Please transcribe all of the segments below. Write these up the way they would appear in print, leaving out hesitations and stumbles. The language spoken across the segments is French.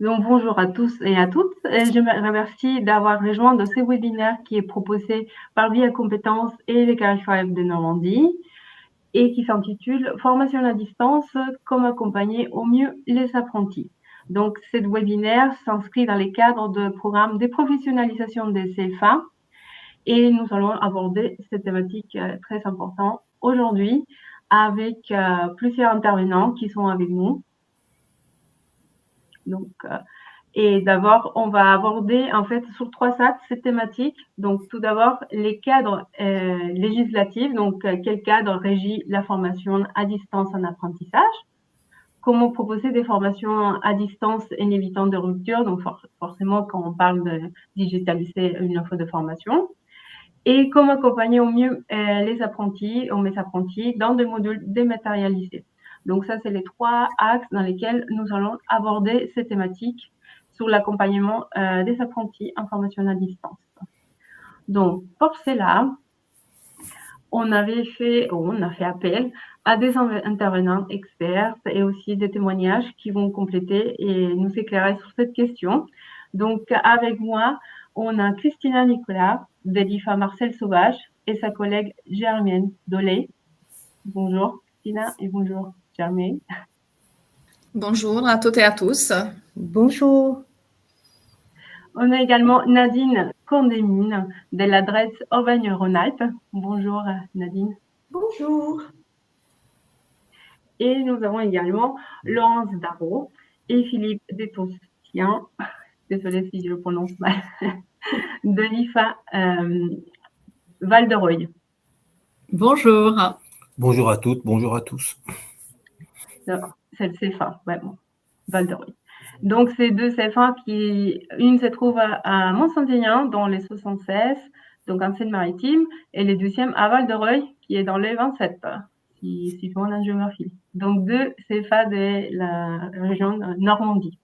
Donc, bonjour à tous et à toutes. Et je me remercie d'avoir rejoint de ce webinaire qui est proposé par Via Compétences et les Carifab de Normandie et qui s'intitule Formation à distance, comment accompagner au mieux les apprentis. Donc, ce webinaire s'inscrit dans les cadres de programme de professionnalisation des CFA et nous allons aborder cette thématique très importante aujourd'hui avec plusieurs intervenants qui sont avec nous. Donc, et d'abord, on va aborder en fait sur 3 axes cette thématique. Donc, tout d'abord, les cadres législatifs. Donc, quel cadre régit la formation à distance en apprentissage? Comment proposer des formations à distance en évitant de rupture? Donc, forcément, quand on parle de digitaliser une offre de formation. Et comment accompagner au mieux les apprentis ou mes apprentis dans des modules dématérialisés. Donc, ça, c'est les 3 axes dans lesquels nous allons aborder ces thématiques sur l'accompagnement des apprentis en formation à distance. Donc, pour cela, on a fait appel à des intervenants experts et aussi des témoignages qui vont compléter et nous éclairer sur cette question. Donc, avec moi, on a Christina Nicolas de l'IFA Marcel Sauvage et sa collègue Germaine Dolé. Bonjour Christina et bonjour Germaine. Bonjour à toutes et à tous. Bonjour. On a également Nadine Condémine de l'adresse Auvergne-Rhône-Alpes. Bonjour Nadine. Bonjour. Et nous avons également Laurence Darro et Philippe Détourtien, désolée si je le prononce mal, de l'IFA Val-de-Reuil. Bonjour. Bonjour à toutes, bonjour à tous. C'est le CFA, vraiment, Val-de-Reuil. Donc, ces deux CFA une se trouve à Mont-Saint-Aignan, dans les 76, donc en Seine-Maritime, et le deuxième à Val-de-Reuil, qui est dans les 27, si on a en géographie. Donc, deux CFA de la région Normandie.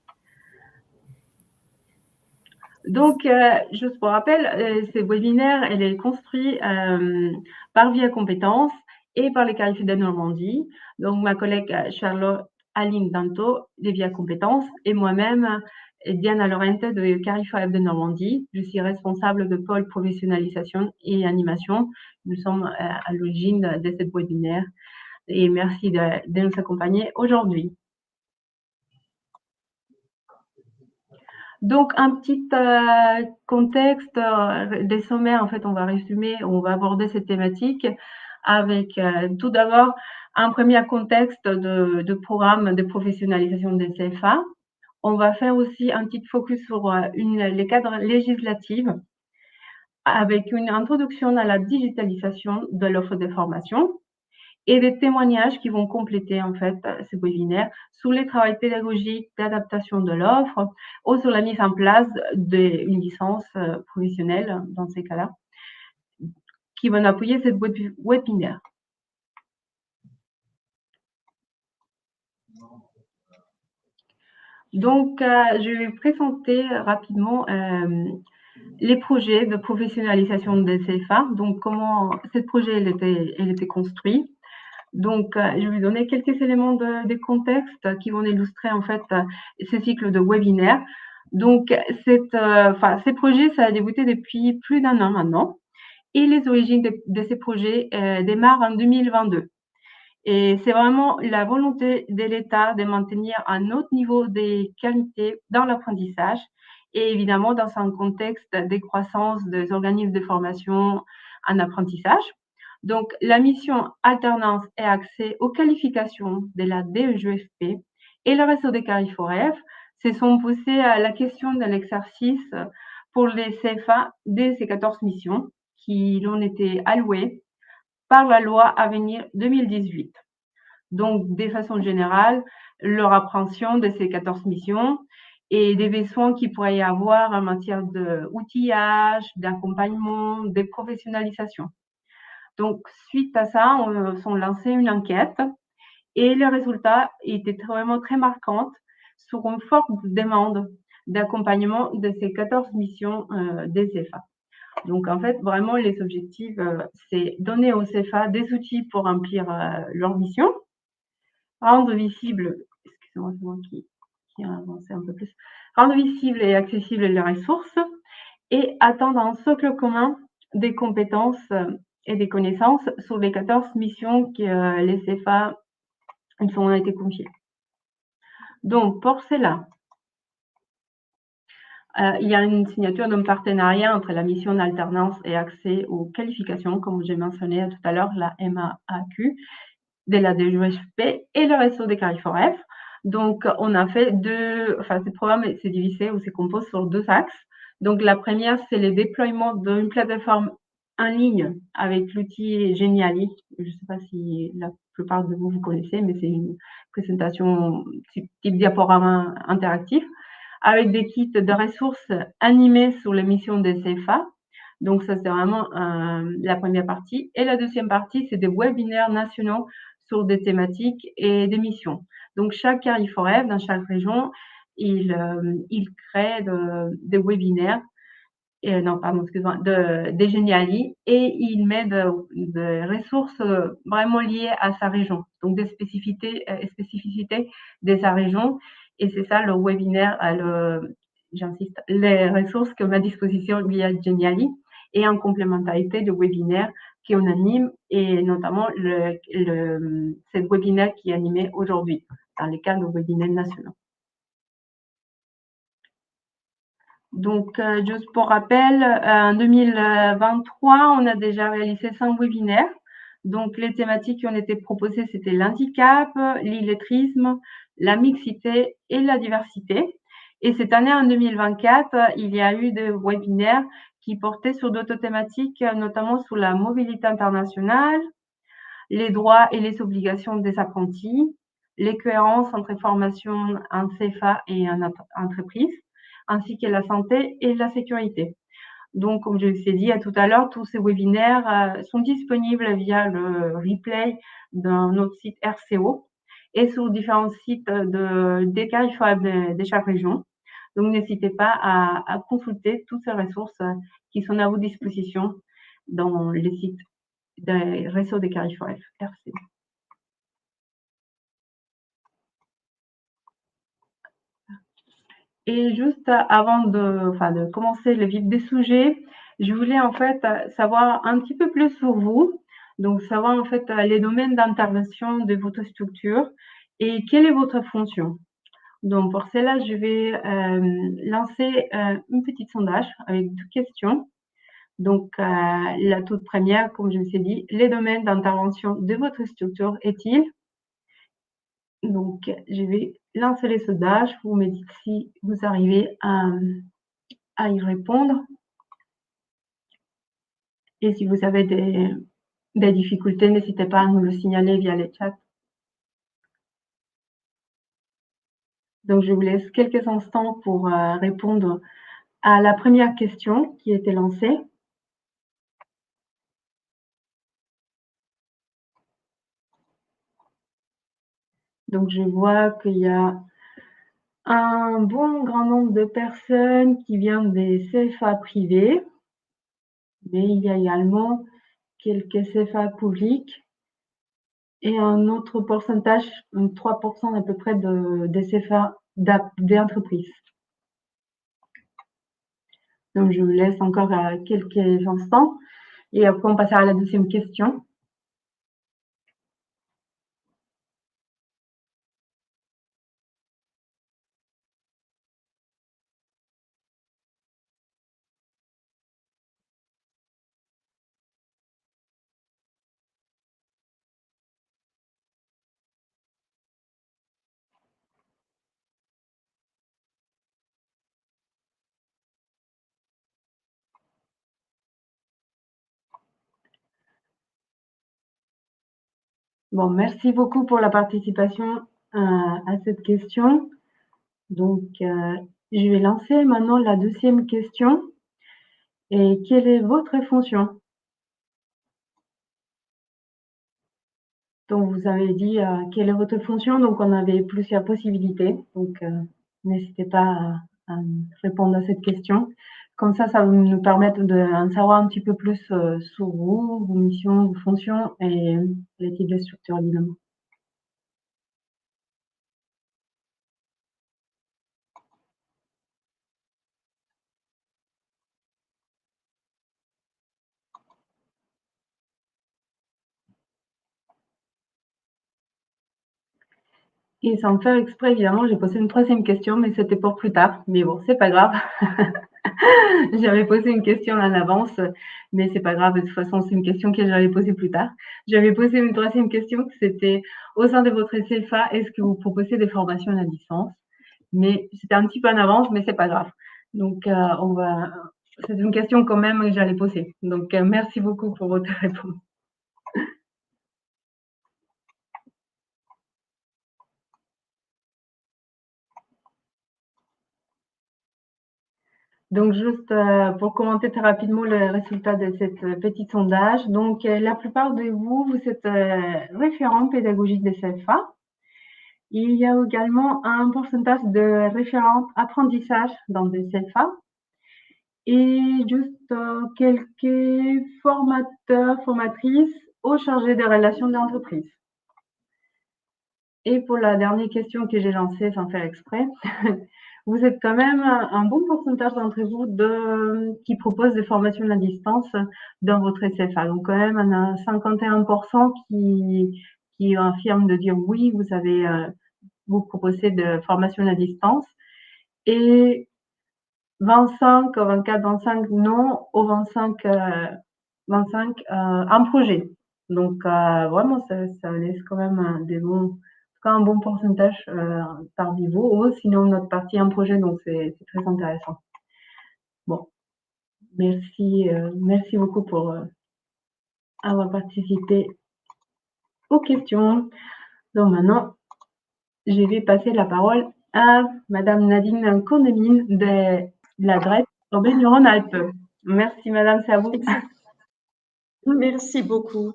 Donc, juste pour rappel, ce webinaire, elle est construit par Via Compétences et par les Carifab de Normandie. Donc, ma collègue Charlotte Aline Danto de Via Compétences et moi-même, Diana Laurente de Carifab de Normandie. Je suis responsable de pôle professionnalisation et animation. Nous sommes à l'origine de ce webinaire et merci de nous accompagner aujourd'hui. Donc, un petit contexte des sommaires, en fait, on va résumer, on va aborder cette thématique avec tout d'abord un premier contexte de programme de professionnalisation des CFA. On va faire aussi un petit focus sur les cadres législatifs avec une introduction à la digitalisation de l'offre de formation et des témoignages qui vont compléter en fait ce webinaire sur les travaux pédagogiques d'adaptation de l'offre ou sur la mise en place d'une licence professionnelle dans ces cas-là, qui vont appuyer ce webinaire. Donc, je vais présenter rapidement les projets de professionnalisation des CFA, donc comment ce projet il était construit. Donc, je vais donner quelques éléments de contexte qui vont illustrer en fait ce cycle de webinaire. Donc, ces projets, ça a débuté depuis plus d'un an maintenant et les origines de ces projets démarrent en 2022. Et c'est vraiment la volonté de l'État de maintenir un autre niveau de qualité dans l'apprentissage et évidemment dans un contexte de croissance des organismes de formation en apprentissage. Donc, la mission alternance et accès aux qualifications de la DEGEFP et le réseau des Cariforef se sont posés à la question de l'exercice pour les CFA de ces 14 missions qui l'ont été allouées par la loi à venir 2018. Donc, de façon générale, leur appréhension de ces 14 missions et des besoins qu'il pourrait y avoir en matière d'outillage, d'accompagnement, de professionnalisation. Donc, suite à ça, on a lancé une enquête et les résultats étaient vraiment très marquants sur une forte demande d'accompagnement de ces 14 missions des CFA. Donc, en fait, vraiment, les objectifs, c'est donner aux CFA des outils pour remplir leur mission, rendre visible, excusez-moi, c'est moi qui a avancé un peu plus, rendre visibles et accessibles les ressources et atteindre un socle commun des compétences et des connaissances sur les 14 missions que les CFA ont été confiées. Donc, pour cela, il y a une signature d'un partenariat entre la mission d'alternance et accès aux qualifications, comme j'ai mentionné tout à l'heure, la MAAQ, de la DGEFP et le réseau des Carrefour-F. Donc, on a fait ce programme s'est divisé ou se compose sur 2 axes. Donc, la première, c'est le déploiement d'une plateforme en ligne avec l'outil Geniali. Je ne sais pas si la plupart de vous connaissez, mais c'est une présentation type diaporama interactif avec des kits de ressources animés sur les missions des CFA. Donc, ça, c'est vraiment la première partie. Et la deuxième partie, c'est des webinaires nationaux sur des thématiques et des missions. Donc, chaque Carrefour-F, dans chaque région, il crée des webinaires, des Geniali, et il met des ressources vraiment liées à sa région, donc des spécificités de sa région. Et c'est ça le webinaire, j'insiste, les ressources qu'on a à disposition via Geniali et en complémentarité du webinaire qu'on anime, et notamment ce webinaire qui est animé aujourd'hui dans le cadre de webinaires nationaux. Donc, juste pour rappel, en 2023, on a déjà réalisé 100 webinaires. Donc, les thématiques qui ont été proposées, c'était l'handicap, l'illettrisme, la mixité et la diversité. Et cette année, en 2024, il y a eu des webinaires qui portaient sur d'autres thématiques, notamment sur la mobilité internationale, les droits et les obligations des apprentis, les cohérences entre formation en CFA et en entreprise, ainsi que la santé et la sécurité. Donc, comme je vous ai dit tout à l'heure, tous ces webinaires sont disponibles via le replay de notre site RCO et sur différents sites des Carrefour de chaque région. Donc, n'hésitez pas à consulter toutes ces ressources qui sont à votre disposition dans les sites des réseaux des Carrefour RCO. Et juste avant de commencer le vif des sujets, je voulais en fait savoir un petit peu plus sur vous, donc savoir en fait les domaines d'intervention de votre structure et quelle est votre fonction. Donc pour cela, je vais lancer une petite sondage avec 2 questions. Donc la toute première, comme je vous ai dit, les domaines d'intervention de votre structure est-il? Donc je vais lancer les sondages. Vous me dites si vous arrivez à y répondre. Et si vous avez des difficultés, n'hésitez pas à nous le signaler via le chat. Donc, je vous laisse quelques instants pour répondre à la première question qui était lancée. Donc, je vois qu'il y a un bon grand nombre de personnes qui viennent des CFA privés, mais il y a également quelques CFA publics et un autre pourcentage, 3% à peu près des CFA d'entreprises. Donc, je vous laisse encore quelques instants et après, on passera à la deuxième question. Bon, merci beaucoup pour la participation à cette question. Donc, je vais lancer maintenant la deuxième question. Et quelle est votre fonction? Donc, vous avez dit quelle est votre fonction. Donc, on avait plusieurs possibilités. Donc, n'hésitez pas à répondre à cette question. Comme ça va nous permettre d'en savoir un petit peu plus sur vous, vos missions, vos fonctions et les types de structures, évidemment. Et sans faire exprès, évidemment, j'ai posé une troisième question, mais c'était pour plus tard. Mais bon, c'est pas grave. J'avais posé une question en avance, mais c'est pas grave. De toute façon, c'est une question que j'allais poser plus tard. J'avais posé une troisième question, c'était au sein de votre CFA, est-ce que vous proposez des formations à distance? Mais c'était un petit peu en avance, mais c'est pas grave. Donc, c'est une question quand même que j'allais poser. Donc, merci beaucoup pour votre réponse. Donc, juste pour commenter très rapidement le résultat de cette petite sondage. Donc, la plupart de vous, vous êtes référents pédagogiques des CFA. Il y a également un pourcentage de référents apprentissage dans des CFA et juste quelques formateurs, formatrices ou chargés de relations d'entreprise. Et pour la dernière question que j'ai lancée sans faire exprès, vous êtes quand même un bon pourcentage d'entre vous qui proposent des formations à distance dans votre CFA. Donc quand même, on a 51% qui affirment de dire oui, vous proposez de formations à distance et 25, 24, 25 non, au 25, 25 un projet. Donc vraiment, ça laisse quand même un bon pourcentage par niveau. Ou sinon, notre partie un projet, donc c'est très intéressant. Bon, merci beaucoup pour avoir participé aux questions. Donc maintenant, je vais passer la parole à Madame Nadine Condemine de la DREP Auvergne-Rhône-Alpes. Merci Madame, c'est à vous. Merci beaucoup.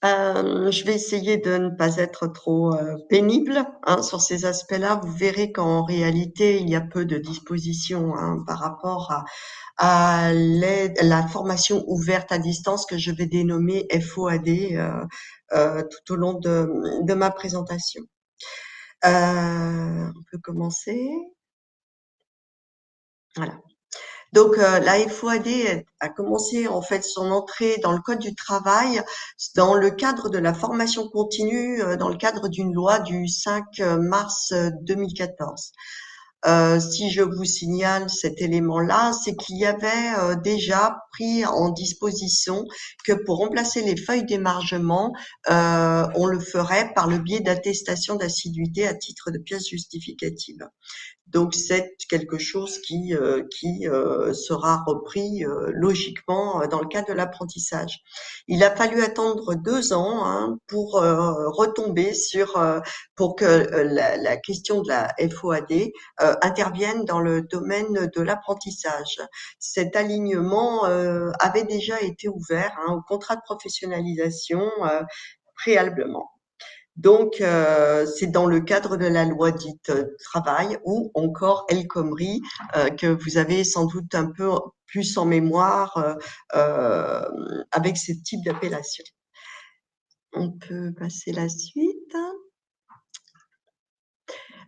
Je vais essayer de ne pas être trop pénible sur ces aspects-là. Vous verrez qu'en réalité, il y a peu de dispositions par rapport à la formation ouverte à distance que je vais dénommer FOAD tout au long de ma présentation. On peut commencer. Voilà. Donc, la FOAD a commencé en fait son entrée dans le Code du travail dans le cadre de la formation continue, dans le cadre d'une loi du 5 mars 2014. Si je vous signale cet élément-là, c'est qu'il y avait déjà pris en disposition que pour remplacer les feuilles d'émargement, on le ferait par le biais d'attestation d'assiduité à titre de pièce justificative. Donc c'est quelque chose qui sera repris logiquement dans le cadre de l'apprentissage. Il a fallu attendre 2 ans pour retomber pour que la question de la FOAD intervienne dans le domaine de l'apprentissage. Cet alignement avait déjà été ouvert au contrat de professionnalisation préalablement. Donc, c'est dans le cadre de la loi dite travail ou encore El Khomri que vous avez sans doute un peu plus en mémoire avec ce type d'appellation. On peut passer la suite.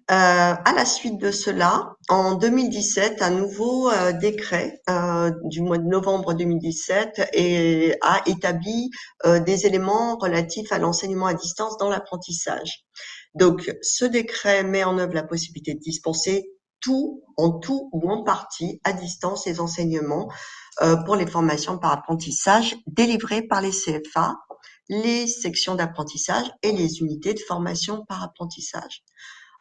À la suite de cela, en 2017, un nouveau décret du mois de novembre 2017 a établi des éléments relatifs à l'enseignement à distance dans l'apprentissage. Donc, ce décret met en œuvre la possibilité de dispenser en tout ou en partie à distance les enseignements pour les formations par apprentissage délivrées par les CFA, les sections d'apprentissage et les unités de formation par apprentissage,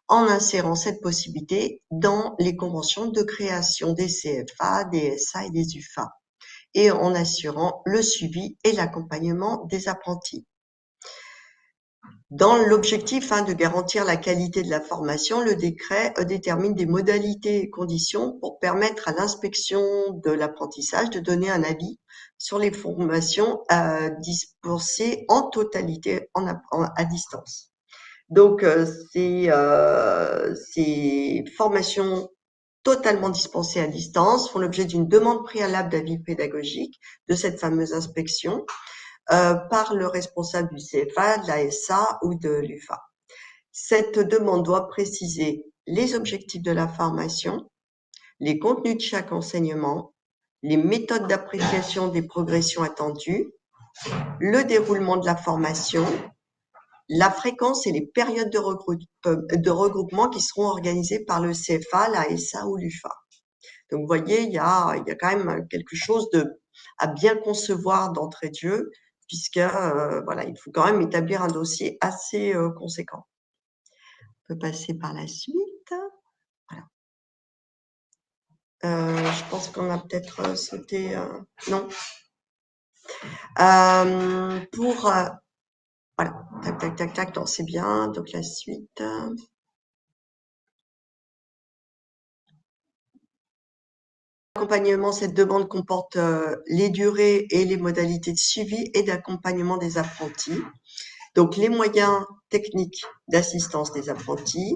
en insérant cette possibilité dans les conventions de création des CFA, des SA et des UFA, et en assurant le suivi et l'accompagnement des apprentis. Dans l'objectif de garantir la qualité de la formation, le décret détermine des modalités et conditions pour permettre à l'inspection de l'apprentissage de donner un avis sur les formations dispensées en totalité à distance. Donc, ces formations totalement dispensées à distance font l'objet d'une demande préalable d'avis pédagogique de cette fameuse inspection par le responsable du CFA, de la SA ou de l'UFA. Cette demande doit préciser les objectifs de la formation, les contenus de chaque enseignement, les méthodes d'appréciation des progressions attendues, le déroulement de la formation, la fréquence et les périodes de regroupement qui seront organisées par le CFA, la SA ou l'UFA. Donc, vous voyez, il y a quand même quelque chose à bien concevoir d'entrée de jeu, puisque voilà, il faut quand même établir un dossier assez conséquent. On peut passer par la suite. Voilà. Je pense qu'on a peut-être sauté. Non. Voilà, tac, tac, tac, tac, non, c'est bien. Donc la suite. L'accompagnement, cette demande comporte les durées et les modalités de suivi et d'accompagnement des apprentis. Donc les moyens techniques d'assistance des apprentis,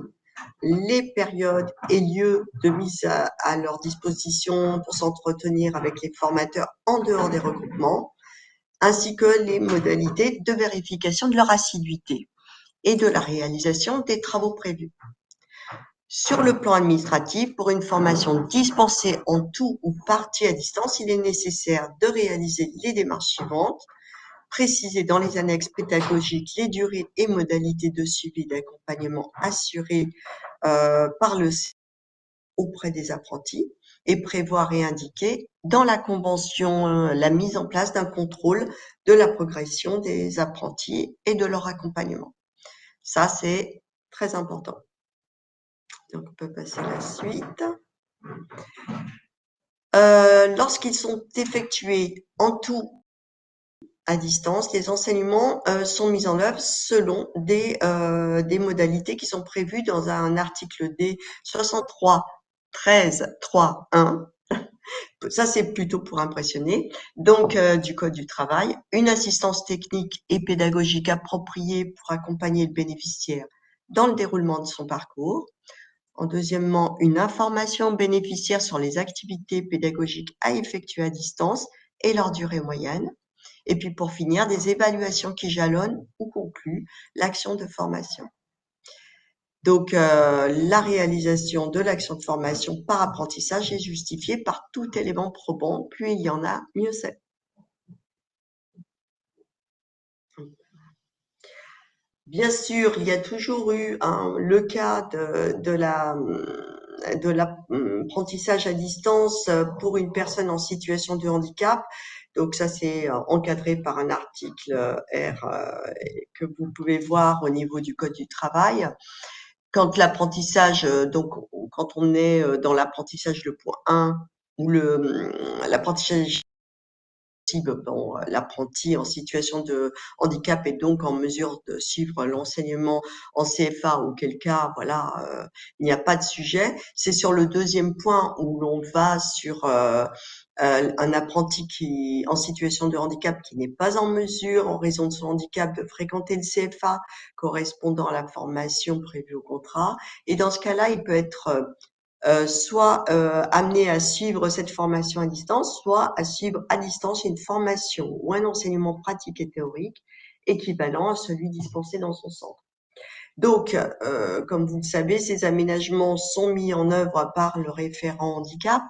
les périodes et lieux de mise à leur disposition pour s'entretenir avec les formateurs en dehors des regroupements, ainsi que les modalités de vérification de leur assiduité et de la réalisation des travaux prévus. Sur le plan administratif, pour une formation dispensée en tout ou partie à distance, il est nécessaire de réaliser les démarches suivantes. Préciser dans les annexes pédagogiques les durées et modalités de suivi d'accompagnement assurées par le CFA auprès des apprentis et prévoir et indiquer dans la convention la mise en place d'un contrôle de la progression des apprentis et de leur accompagnement. Ça, c'est très important. Donc, on peut passer à la suite. Lorsqu'ils sont effectués en tout à distance, les enseignements sont mis en œuvre selon des modalités qui sont prévues dans un article D 63.13.3.1. Ça, c'est plutôt pour impressionner. Donc, du Code du travail, une assistance technique et pédagogique appropriée pour accompagner le bénéficiaire dans le déroulement de son parcours. En deuxièmement, une information bénéficiaire sur les activités pédagogiques à effectuer à distance et leur durée moyenne. Et puis pour finir, des évaluations qui jalonnent ou concluent l'action de formation. Donc, la réalisation de l'action de formation par apprentissage est justifiée par tout élément probant. Plus il y en a, mieux c'est. Bien sûr, il y a toujours eu le cas de l'apprentissage à distance pour une personne en situation de handicap. Donc ça, c'est encadré par un article R que vous pouvez voir au niveau du Code du travail. Quand l'apprentissage, donc quand on est dans l'apprentissage le point 1 ou l'apprentissage, bon, l'apprenti en situation de handicap est donc en mesure de suivre l'enseignement en CFA, auquel cas, voilà, il n'y a pas de sujet. C'est sur le deuxième point où l'on va sur un apprenti qui en situation de handicap qui n'est pas en mesure, en raison de son handicap, de fréquenter le CFA correspondant à la formation prévue au contrat. Et dans ce cas-là, il peut être soit amené à suivre cette formation à distance, soit à suivre à distance une formation ou un enseignement pratique et théorique équivalent à celui dispensé dans son centre. Donc, comme vous le savez, ces aménagements sont mis en œuvre par le référent handicap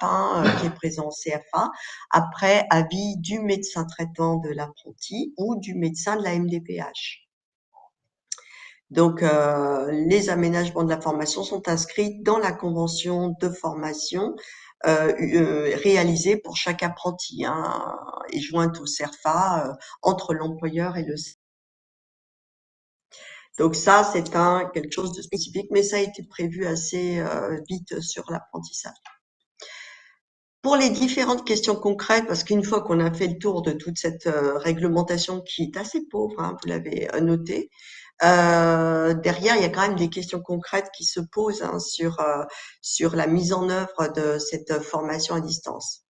qui est présent au CFA, après avis du médecin traitant de l'apprenti ou du médecin de la MDPH. Donc, les aménagements de la formation sont inscrits dans la convention de formation réalisée pour chaque apprenti et jointe au CERFA entre l'employeur et le CFA. Donc ça, c'est quelque chose de spécifique, mais ça a été prévu assez vite sur l'apprentissage. Pour les différentes questions concrètes, parce qu'une fois qu'on a fait le tour de toute cette réglementation qui est assez pauvre, vous l'avez noté, derrière, il y a quand même des questions concrètes qui se posent sur la mise en œuvre de cette formation à distance.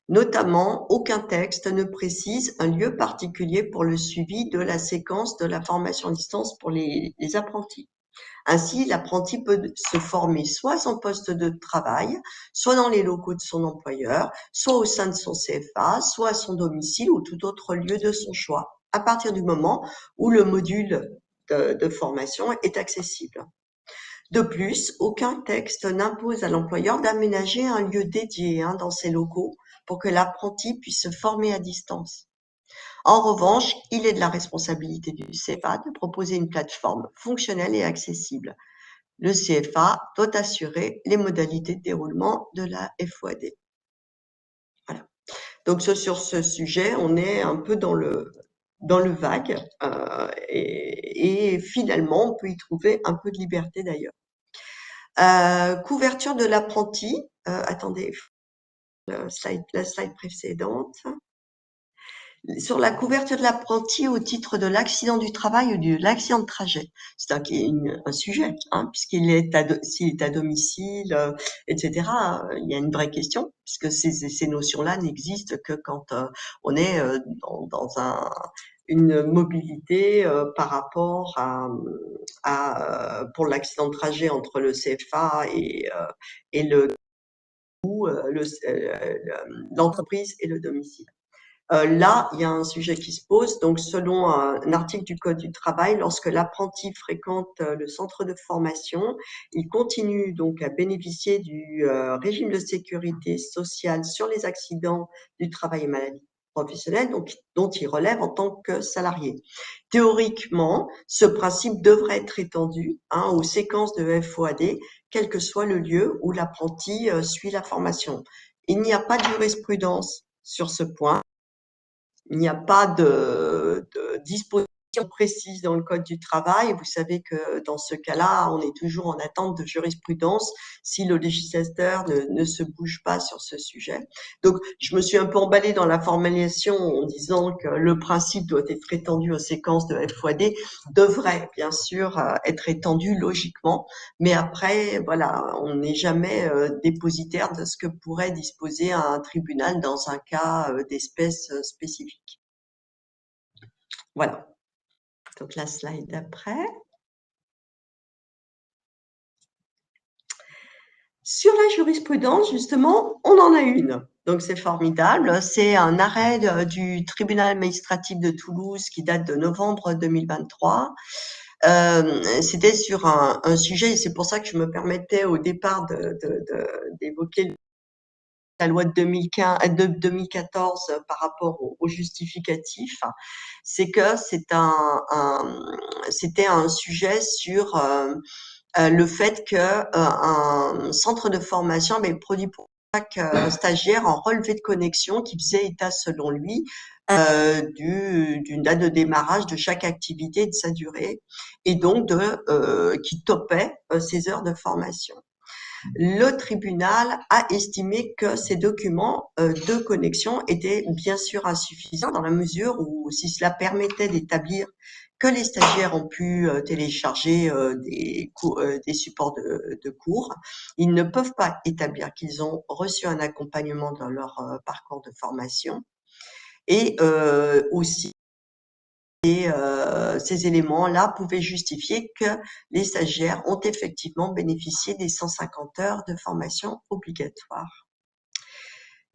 Notamment, aucun texte ne précise un lieu particulier pour le suivi de la séquence de la formation à distance pour les apprentis. Ainsi, l'apprenti peut se former soit à son poste de travail, soit dans les locaux de son employeur, soit au sein de son CFA, soit à son domicile ou tout autre lieu de son choix, à partir du moment où le module de formation est accessible. De plus, aucun texte n'impose à l'employeur d'aménager un lieu dédié dans ses locaux pour que l'apprenti puisse se former à distance. En revanche, il est de la responsabilité du CFA de proposer une plateforme fonctionnelle et accessible. Le CFA doit assurer les modalités de déroulement de la FOAD. Voilà. Donc sur ce sujet, on est un peu dans le vague et finalement, on peut y trouver un peu de liberté d'ailleurs. Couverture de l'apprenti. Attendez, la slide précédente. Sur la couverture de l'apprenti au titre de l'accident du travail ou de l'accident de trajet. C'est un sujet, hein, s'il est à domicile, etc. Il y a une vraie question, puisque ces notions-là n'existent que quand on est dans une mobilité par rapport pour l'accident de trajet entre le CFA et l'entreprise et le domicile. Là, il y a un sujet qui se pose. Donc, selon un article du Code du travail, lorsque l'apprenti fréquente le centre de formation, il continue donc à bénéficier du régime de sécurité sociale sur les accidents du travail et maladies professionnelles, donc dont il relève en tant que salarié. Théoriquement, ce principe devrait être étendu aux séquences de FOAD, quel que soit le lieu où l'apprenti suit la formation. Il n'y a pas de jurisprudence sur ce point. Il n'y a pas de disposition précise dans le Code du travail. Vous savez que dans ce cas-là, on est toujours en attente de jurisprudence si le législateur ne se bouge pas sur ce sujet. Donc, je me suis un peu emballée dans la formulation en disant que le principe doit être étendu aux séquences de FOAD, devrait bien sûr être étendu logiquement, mais après, voilà, on n'est jamais dépositaire de ce que pourrait disposer un tribunal dans un cas d'espèce spécifique. Voilà. Donc la slide d'après. Sur la jurisprudence, justement, on en a une. Donc c'est formidable. C'est un arrêt du tribunal administratif de Toulouse qui date de novembre 2023. C'était sur un sujet, et c'est pour ça que je me permettais au départ d'évoquer la loi de 2014 par rapport au justificatif, c'est que c'était un sujet sur le fait que un centre de formation avait produit pour chaque stagiaire un relevé de connexion qui faisait état, selon lui, d'une date de démarrage de chaque activité et de sa durée, et donc qui topait ses heures de formation. Le tribunal a estimé que ces documents de connexion étaient bien sûr insuffisants dans la mesure où, si cela permettait d'établir que les stagiaires ont pu télécharger des supports de cours, ils ne peuvent pas établir qu'ils ont reçu un accompagnement dans leur parcours de formation. Et aussi, ces éléments-là pouvaient justifier que les stagiaires ont effectivement bénéficié des 150 heures de formation obligatoire.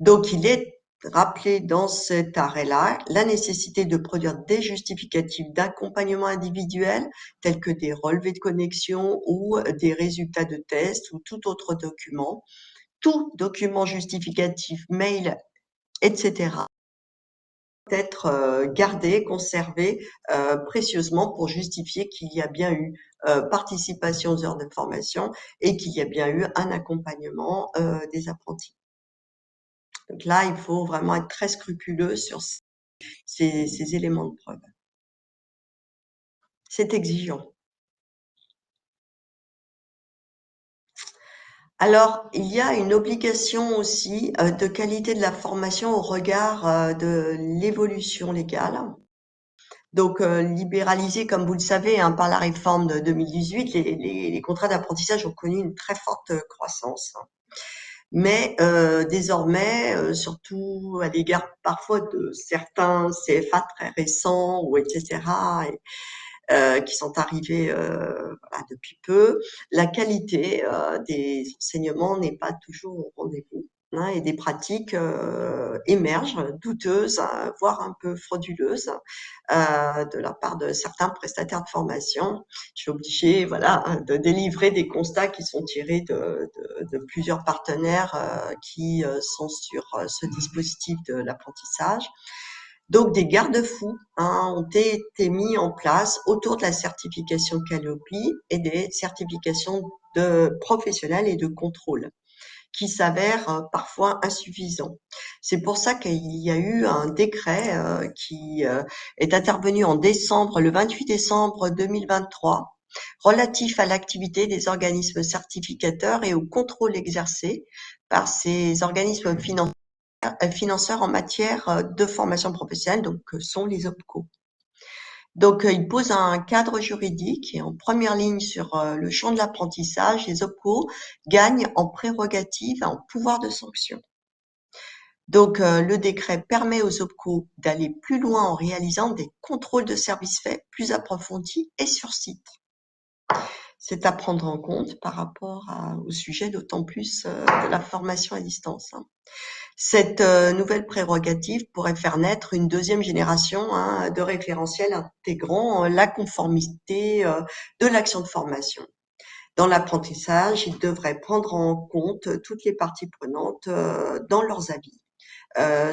Donc, il est rappelé dans cet arrêt-là la nécessité de produire des justificatifs d'accompagnement individuel, tels que des relevés de connexion ou des résultats de tests ou tout autre document, tout document justificatif, mail, etc., être gardé, conservé précieusement pour justifier qu'il y a bien eu participation aux heures de formation et qu'il y a bien eu un accompagnement des apprentis. Donc là, il faut vraiment être très scrupuleux sur ces éléments de preuve. C'est exigeant. Alors, il y a une obligation aussi de qualité de la formation au regard de l'évolution légale. Donc, libéralisé, comme vous le savez, par la réforme de 2018, les contrats d'apprentissage ont connu une très forte croissance. Mais désormais, surtout à l'égard parfois de certains CFA très récents ou etc., qui sont arrivés voilà, depuis peu, la qualité des enseignements n'est pas toujours au rendez-vous. Et des pratiques émergent, douteuses, voire un peu frauduleuses, de la part de certains prestataires de formation. Je suis obligée, voilà, de délivrer des constats qui sont tirés de plusieurs partenaires qui sont sur ce dispositif de l'apprentissage. Donc, des garde-fous ont été mis en place autour de la certification Calliope et des certifications de professionnels et de contrôle qui s'avèrent parfois insuffisants. C'est pour ça qu'il y a eu un décret qui est intervenu le 28 décembre 2023, relatif à l'activité des organismes certificateurs et au contrôle exercé par ces organismes financeurs en matière de formation professionnelle, donc que sont les OPCO. Donc, il pose un cadre juridique et en première ligne sur le champ de l'apprentissage, les OPCO gagnent en prérogatives et en pouvoir de sanction. Donc, le décret permet aux OPCO d'aller plus loin en réalisant des contrôles de services faits plus approfondis et sur site. C'est à prendre en compte par rapport au sujet d'autant plus de la formation à distance. Cette nouvelle prérogative pourrait faire naître une deuxième génération de référentiels intégrant la conformité de l'action de formation. Dans l'apprentissage, ils devraient prendre en compte toutes les parties prenantes dans leurs avis,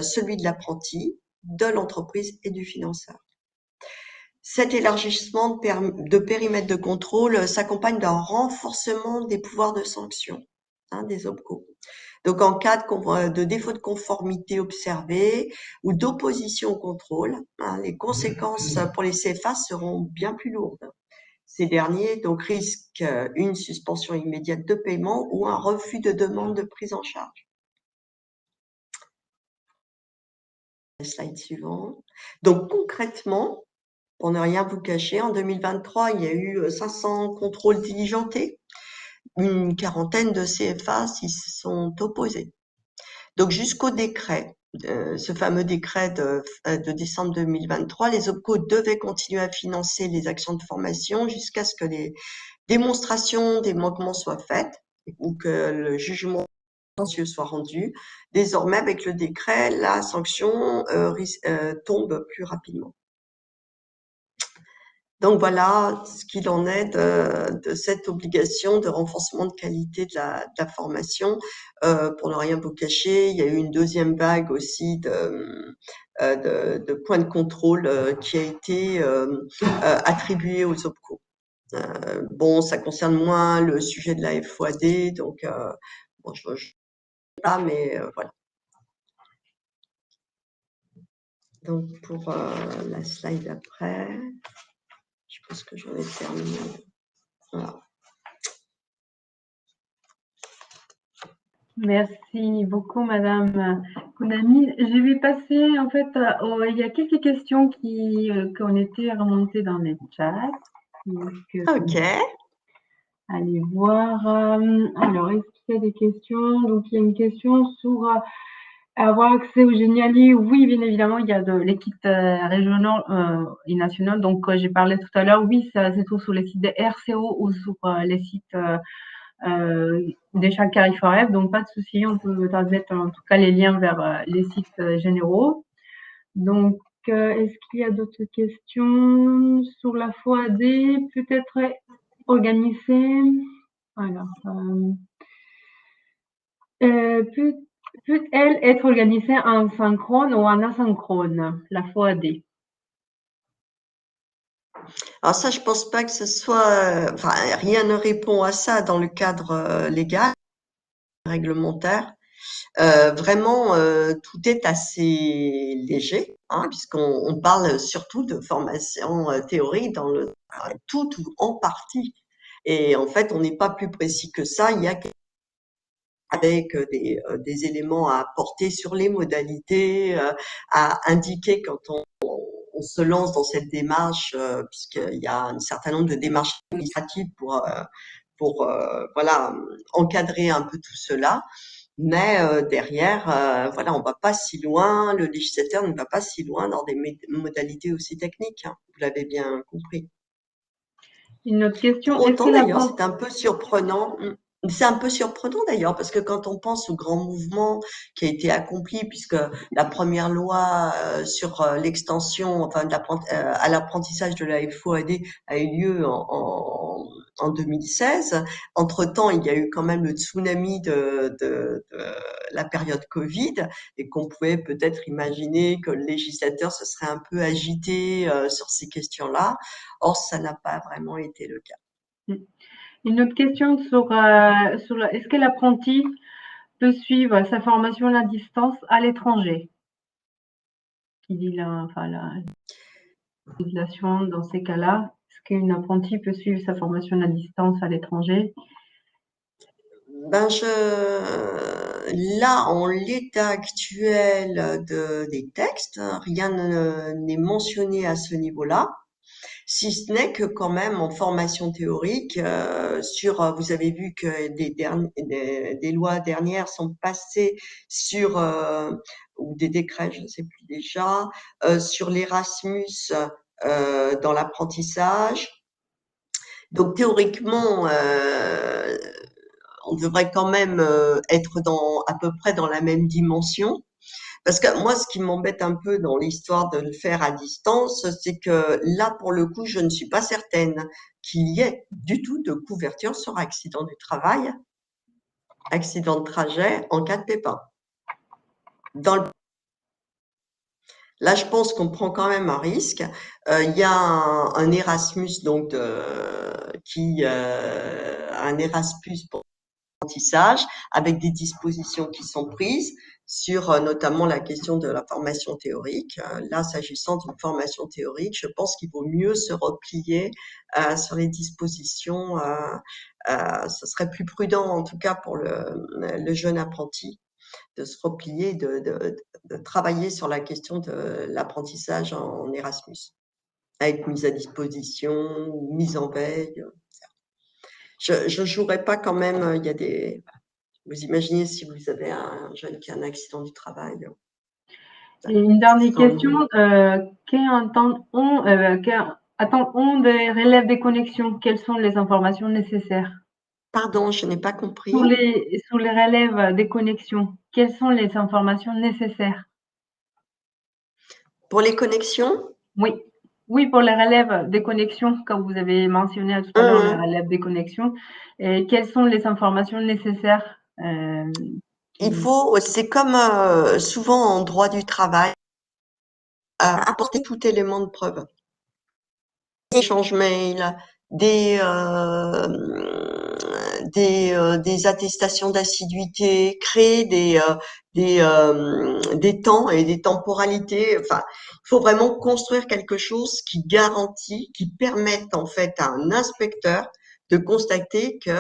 celui de l'apprenti, de l'entreprise et du financeur. Cet élargissement de périmètre de contrôle s'accompagne d'un renforcement des pouvoirs de sanction des OPCO. Donc, en cas de défaut de conformité observé ou d'opposition au contrôle, les conséquences pour les CFA seront bien plus lourdes. Ces derniers donc risquent une suspension immédiate de paiement ou un refus de demande de prise en charge. Slide suivant. Donc, concrètement, pour ne rien vous cacher, en 2023, il y a eu 500 contrôles diligentés. Une quarantaine de CFA s'y sont opposés. Donc, jusqu'au décret, ce fameux décret de décembre 2023, les OPCO devaient continuer à financer les actions de formation jusqu'à ce que les démonstrations des manquements soient faites ou que le jugement soit rendu. Désormais, avec le décret, la sanction tombe plus rapidement. Donc voilà ce qu'il en est de cette obligation de renforcement de qualité de la formation. Pour ne rien vous cacher, il y a eu une deuxième vague aussi de points de contrôle qui a été attribuée aux OPCO. Bon, ça concerne moins le sujet de la FOAD, donc bon, je ne sais pas, mais voilà. Donc pour la slide d'après. Je pense que j'en ai terminé. Voilà. Merci beaucoup, Madame Kounami. Je vais passer, en fait, il y a quelques questions qui ont été remontées dans les chats. Donc, Ok. allez voir. Alors, est-ce qu'il y a des questions? Donc, il y a une question sur avoir accès au Geniali. Oui, bien évidemment, il y a de l'équipe régionale et nationale. Donc, j'ai parlé tout à l'heure. Oui, ça se trouve sur les sites de RCO ou sur les sites des chaque Carrefour. Donc, pas de souci. On peut transmettre en tout cas les liens vers les sites généraux. Donc, est-ce qu'il y a d'autres questions sur la FOAD? Peut-être organiser. Alors, peut-elle être organisée en synchrone ou en asynchrone, la FOAD? Alors ça, je pense pas que ce soit, enfin, rien ne répond à ça dans le cadre légal, réglementaire. Vraiment, tout est assez léger, puisqu'on parle surtout de formation théorique dans tout ou en partie. Et en fait, on n'est pas plus précis que ça. Il y a avec des éléments à apporter sur les modalités, à indiquer quand on se lance dans cette démarche, puisqu'il y a un certain nombre de démarches administratives pour voilà, encadrer un peu tout cela. Mais derrière, voilà, on va pas si loin, le législateur ne va pas si loin dans des modalités aussi techniques, vous l'avez bien compris. Une autre question. Pour autant, d'ailleurs, c'est un peu surprenant. C'est un peu surprenant d'ailleurs, parce que quand on pense au grand mouvement qui a été accompli, puisque la première loi sur l'extension, enfin, à l'apprentissage de la FOAD a eu lieu en 2016. Entre-temps, il y a eu quand même le tsunami de la période Covid, et qu'on pouvait peut-être imaginer que le législateur se serait un peu agité sur ces questions-là. Or, ça n'a pas vraiment été le cas. Une autre question est-ce que l'apprenti peut suivre sa formation à distance à l'étranger? Qui dit la législation dans ces cas-là, est-ce qu'une apprentie peut suivre sa formation à distance à l'étranger? Ben là, en l'état actuel des textes, rien n'est mentionné à ce niveau-là, si ce n'est que quand même en formation théorique, vous avez vu que des lois dernières sont passées sur, ou des décrets, je ne sais plus déjà, sur l'Erasmus dans l'apprentissage. Donc théoriquement, on devrait quand même être à peu près dans la même dimension. Parce que moi, ce qui m'embête un peu dans l'histoire de le faire à distance, c'est que là, pour le coup, je ne suis pas certaine qu'il y ait du tout de couverture sur accident du travail, accident de trajet en cas de pépin. Là, je pense qu'on prend quand même un risque. Il y a un Erasmus, donc un Erasmus pour l'apprentissage, avec des dispositions qui sont prises sur notamment la question de la formation théorique. Là, s'agissant d'une formation théorique, je pense qu'il vaut mieux se replier sur les dispositions. Ce serait plus prudent, en tout cas pour le jeune apprenti, de se replier, de travailler sur la question de l'apprentissage en Erasmus, avec mise à disposition, mise en veille. Je jouerais pas quand même, il y a vous imaginez si vous avez un jeune qui a un accident du travail. Et une dernière question, qu'attend-on des relèves des connexions? Quelles sont les informations nécessaires? Pardon, je n'ai pas compris. Sur les relèves des connexions, quelles sont les informations nécessaires? Pour les connexions? Oui. Oui, pour les relèves des connexions, comme vous avez mentionné tout à l'heure, les relèves des connexions. Et quelles sont les informations nécessaires? C'est comme souvent en droit du travail, apporter tout élément de preuve. Des échanges mails, des attestations d'assiduité, créer des temps et des temporalités. Enfin, il faut vraiment construire quelque chose qui garantit, qui permette en fait à un inspecteur de constater que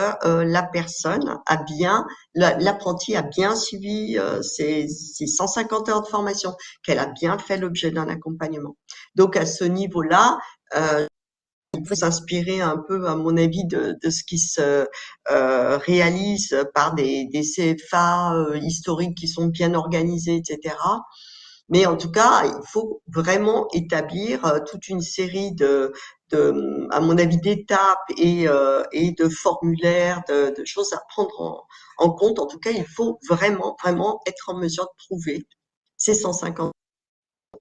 l'apprenti a bien suivi ses 150 heures de formation, qu'elle a bien fait l'objet d'un accompagnement. Donc à ce niveau-là, il faut s'inspirer un peu, à mon avis, de ce qui se réalise par des CFA historiques qui sont bien organisés, etc. Mais en tout cas, il faut vraiment établir toute une série à mon avis, d'étapes et de formulaires, de choses à prendre en compte. En tout cas, il faut vraiment, vraiment être en mesure de prouver ces 150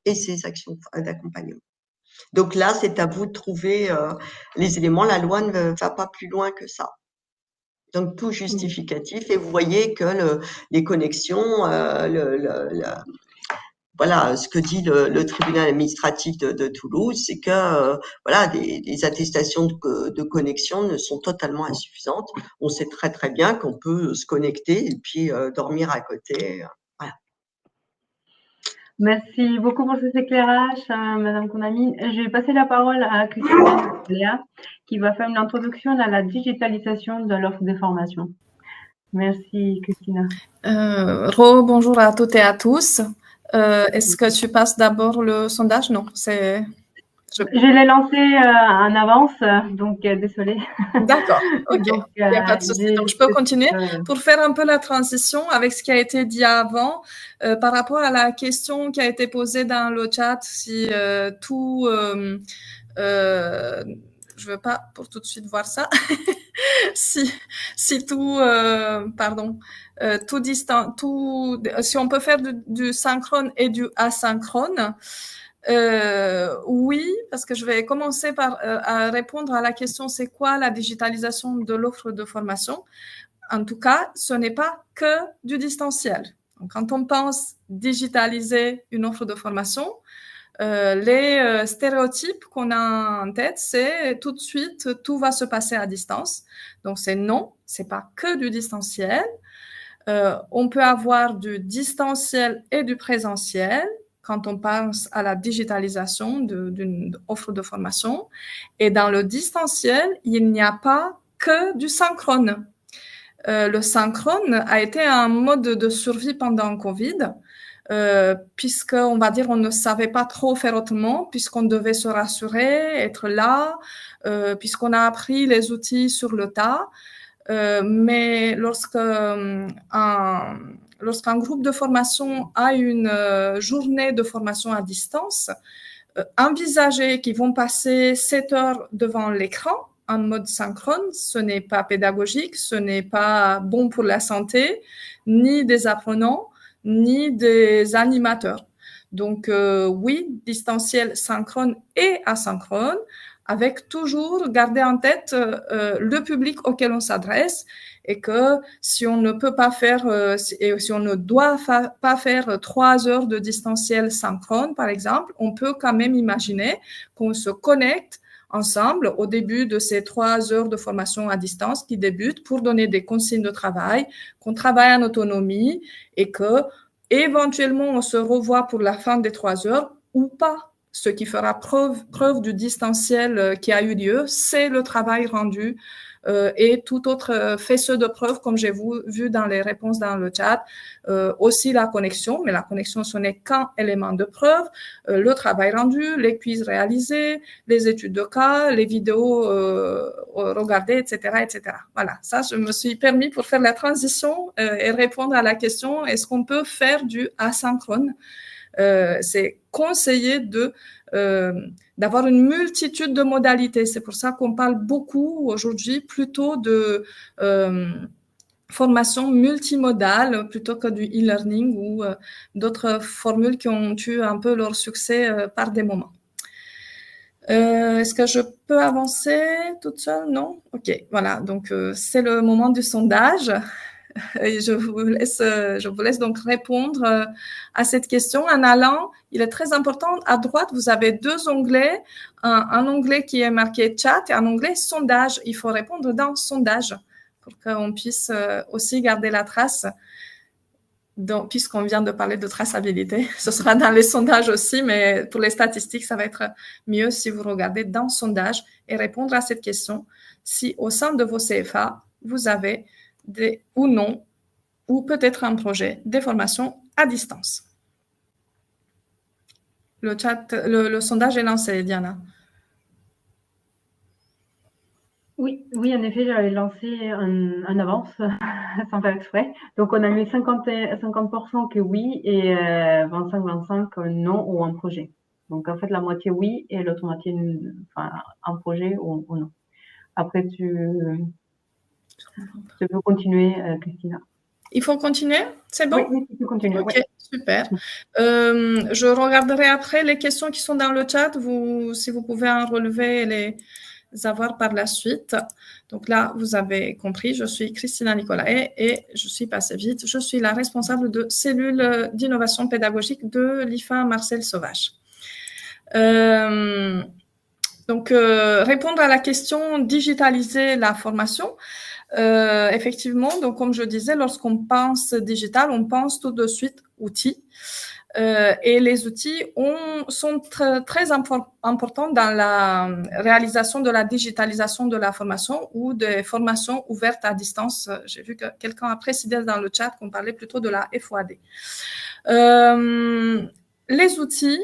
et ces actions d'accompagnement. Donc là, c'est à vous de trouver les éléments. La loi ne va pas plus loin que ça. Donc tout justificatif. Et vous voyez que les connexions, voilà, ce que dit le tribunal administratif de Toulouse, c'est que voilà, des attestations de connexion ne sont totalement insuffisantes. On sait très très bien qu'on peut se connecter et puis dormir à côté. Voilà. Merci beaucoup pour ces éclairages, Madame Konami. Je vais passer la parole à Christina Léa, qui va faire une introduction à la digitalisation de l'offre de formation. Merci, Christina. Bonjour à toutes et à tous. Est-ce que tu passes d'abord le sondage? Non, c'est... Je l'ai lancé en avance, donc désolée. D'accord, ok, il n'y a pas de souci. Donc, je peux continuer pour faire un peu la transition avec ce qui a été dit avant par rapport à la question qui a été posée dans le chat, si je veux pas pour tout de suite voir ça. si tout, si on peut faire du synchrone et du asynchrone. Oui, parce que je vais commencer par à répondre à la question c'est quoi la digitalisation de l'offre de formation. En tout cas, ce n'est pas que du distanciel. Donc, quand on pense digitaliser une offre de formation, les stéréotypes qu'on a en tête, c'est tout de suite, tout va se passer à distance. Donc, c'est non, c'est pas que du distanciel. On peut avoir du distanciel et du présentiel quand on pense à la digitalisation d'une offre de formation. Et dans le distanciel, il n'y a pas que du synchrone. Le synchrone a été un mode de survie pendant Covid, puisque on va dire on ne savait pas trop faire autrement, puisqu'on devait se rassurer, être là, puisqu'on a appris les outils sur le tas. Mais lorsqu'un groupe de formation a une journée de formation à distance, envisager qu'ils vont passer 7 heures devant l'écran en mode synchrone, ce n'est pas pédagogique, ce n'est pas bon pour la santé, ni des apprenants, ni des animateurs. Donc oui, distanciel, synchrone et asynchrone, avec toujours garder en tête le public auquel on s'adresse et que si on ne peut pas faire, si on ne doit pas faire 3 heures de distanciel synchrone, par exemple, on peut quand même imaginer qu'on se connecte ensemble au début de ces 3 heures de formation à distance qui débutent pour donner des consignes de travail, qu'on travaille en autonomie et que éventuellement on se revoit pour la fin des 3 heures ou pas. Ce qui fera preuve du distanciel qui a eu lieu, c'est le travail rendu et tout autre faisceau de preuves, comme j'ai vu dans les réponses dans le chat, aussi la connexion, mais la connexion, ce n'est qu'un élément de preuve, le travail rendu, les quiz réalisés, les études de cas, les vidéos regardées, etc., etc. Voilà, ça, je me suis permis pour faire la transition et répondre à la question, est-ce qu'on peut faire du asynchrone? C'est conseillé d'avoir une multitude de modalités. C'est pour ça qu'on parle beaucoup aujourd'hui plutôt de formation multimodale plutôt que du e-learning ou d'autres formules qui ont eu un peu leur succès par des moments. Est-ce que je peux avancer toute seule? Non? Ok, voilà. Donc, c'est le moment du sondage. Et je vous laisse donc répondre à cette question. En allant, il est très important, à droite, vous avez 2 onglets, un onglet qui est marqué chat et un onglet sondage. Il faut répondre dans sondage pour qu'on puisse aussi garder la trace. Donc, puisqu'on vient de parler de traçabilité, ce sera dans les sondages aussi, mais pour les statistiques, ça va être mieux si vous regardez dans sondage et répondre à cette question. Si au sein de vos CFA, vous avez ou non, ou peut-être un projet des formations à distance. Le sondage est lancé, Diana. Oui, en effet, j'avais lancé en avance, sans faire exprès. Donc, on a mis 50% que oui et 25% non ou un projet. Donc, en fait, la moitié oui et l'autre moitié un projet ou non. Après, tu peux continuer, Christina. Il faut continuer? C'est bon? Oui, tu peux continuer. Ok, super. Je regarderai après les questions qui sont dans le chat. Si vous pouvez en relever et les avoir par la suite. Donc là, vous avez compris, je suis Christina Nicolae et je suis passée vite. Je suis la responsable de cellule d'innovation pédagogique de l'IFA Marcel Sauvage. Donc, répondre à la question digitaliser la formation. Effectivement, donc comme je disais, lorsqu'on pense digital, on pense tout de suite outils. Et les outils sont très importants dans la réalisation de la digitalisation de la formation ou des formations ouvertes à distance. J'ai vu que quelqu'un a précisé dans le chat qu'on parlait plutôt de la FOAD. Les outils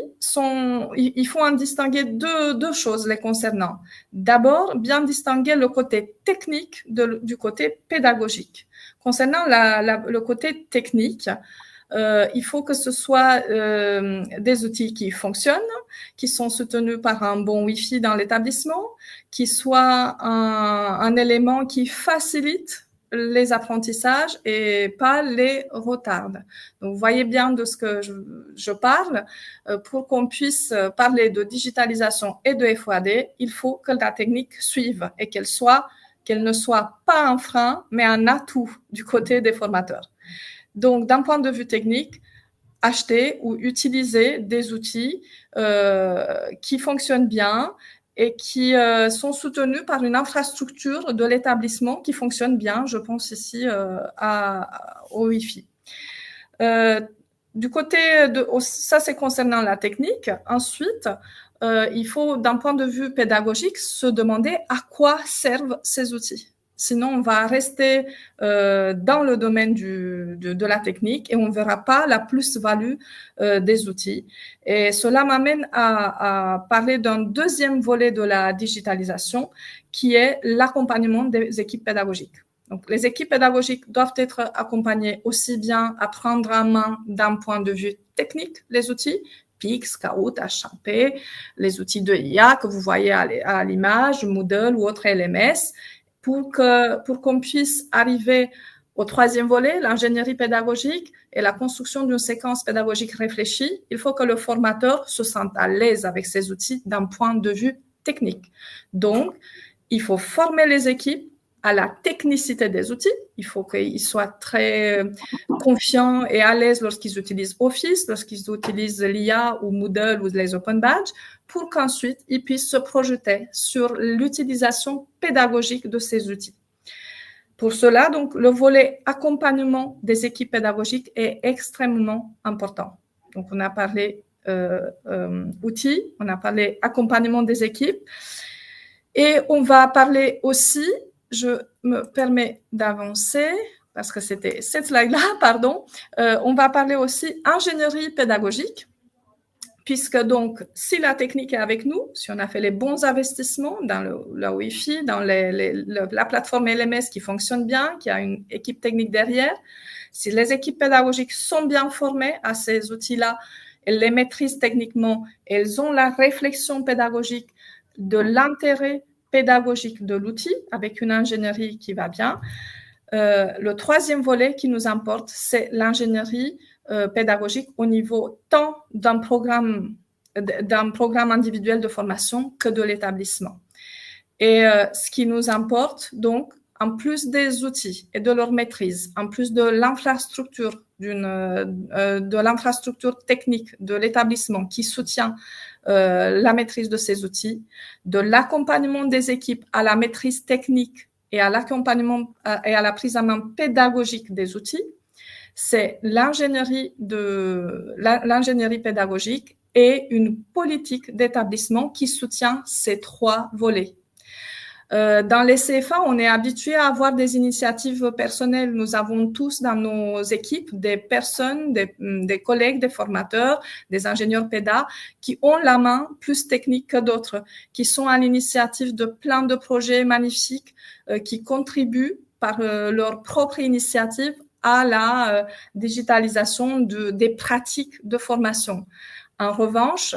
il faut en distinguer deux choses les concernant. D'abord, bien distinguer le côté technique du côté pédagogique. Concernant le côté technique, il faut que ce soit des outils qui fonctionnent, qui sont soutenus par un bon Wi-Fi dans l'établissement, qui soient un élément qui facilite les apprentissages et pas les retarde. Donc, vous voyez bien de ce que je parle. Pour qu'on puisse parler de digitalisation et de FOAD, il faut que la technique suive et qu'elle ne soit pas un frein, mais un atout du côté des formateurs. Donc, d'un point de vue technique, acheter ou utiliser des outils qui fonctionnent bien et qui sont soutenus par une infrastructure de l'établissement qui fonctionne bien. Je pense ici au Wi-Fi. Du côté ça c'est concernant la technique. Ensuite, il faut, d'un point de vue pédagogique, se demander à quoi servent ces outils. Sinon, on va rester dans le domaine de la technique et on ne verra pas la plus-value des outils. Et cela m'amène à parler d'un deuxième volet de la digitalisation qui est l'accompagnement des équipes pédagogiques. Donc, les équipes pédagogiques doivent être accompagnées aussi bien à prendre en main d'un point de vue technique les outils, Pix, Kahoot, HAP, les outils de IA que vous voyez à l'image, Moodle ou autres LMS, pour qu'on puisse arriver au troisième volet, l'ingénierie pédagogique et la construction d'une séquence pédagogique réfléchie. Il faut que le formateur se sente à l'aise avec ces outils d'un point de vue technique. Donc, il faut former les équipes à la technicité des outils. Il faut qu'ils soient très confiants et à l'aise lorsqu'ils utilisent Office, lorsqu'ils utilisent l'IA ou Moodle ou les Open Badges, pour qu'ensuite ils puissent se projeter sur l'utilisation pédagogique de ces outils. Pour cela, donc, le volet accompagnement des équipes pédagogiques est extrêmement important. Donc, on a parlé outils, on a parlé accompagnement des équipes, et on va parler aussi, je me permets d'avancer, parce que c'était cette slide-là, pardon, on va parler aussi ingénierie pédagogique, puisque donc, si la technique est avec nous, si on a fait les bons investissements dans le Wi-Fi, dans la plateforme LMS qui fonctionne bien, qui a une équipe technique derrière, si les équipes pédagogiques sont bien formées à ces outils-là, elles les maîtrisent techniquement, elles ont la réflexion pédagogique de l'intérêt pédagogique de l'outil avec une ingénierie qui va bien. Le troisième volet qui nous importe, c'est l'ingénierie pédagogique au niveau tant d'un programme individuel de formation que de l'établissement. Et ce qui nous importe, donc, en plus des outils et de leur maîtrise, en plus de l'infrastructure technique de l'établissement qui soutient la maîtrise de ces outils, de l'accompagnement des équipes à la maîtrise technique et à l'accompagnement et à la prise en main pédagogique des outils, c'est l'ingénierie pédagogique et une politique d'établissement qui soutient ces trois volets. Dans les CFA, on est habitué à avoir des initiatives personnelles. Nous avons tous dans nos équipes des personnes, des collègues, des formateurs, des ingénieurs pédas qui ont la main plus technique que d'autres, qui sont à l'initiative de plein de projets magnifiques qui contribuent par leur propre initiative à la digitalisation des pratiques de formation. En revanche,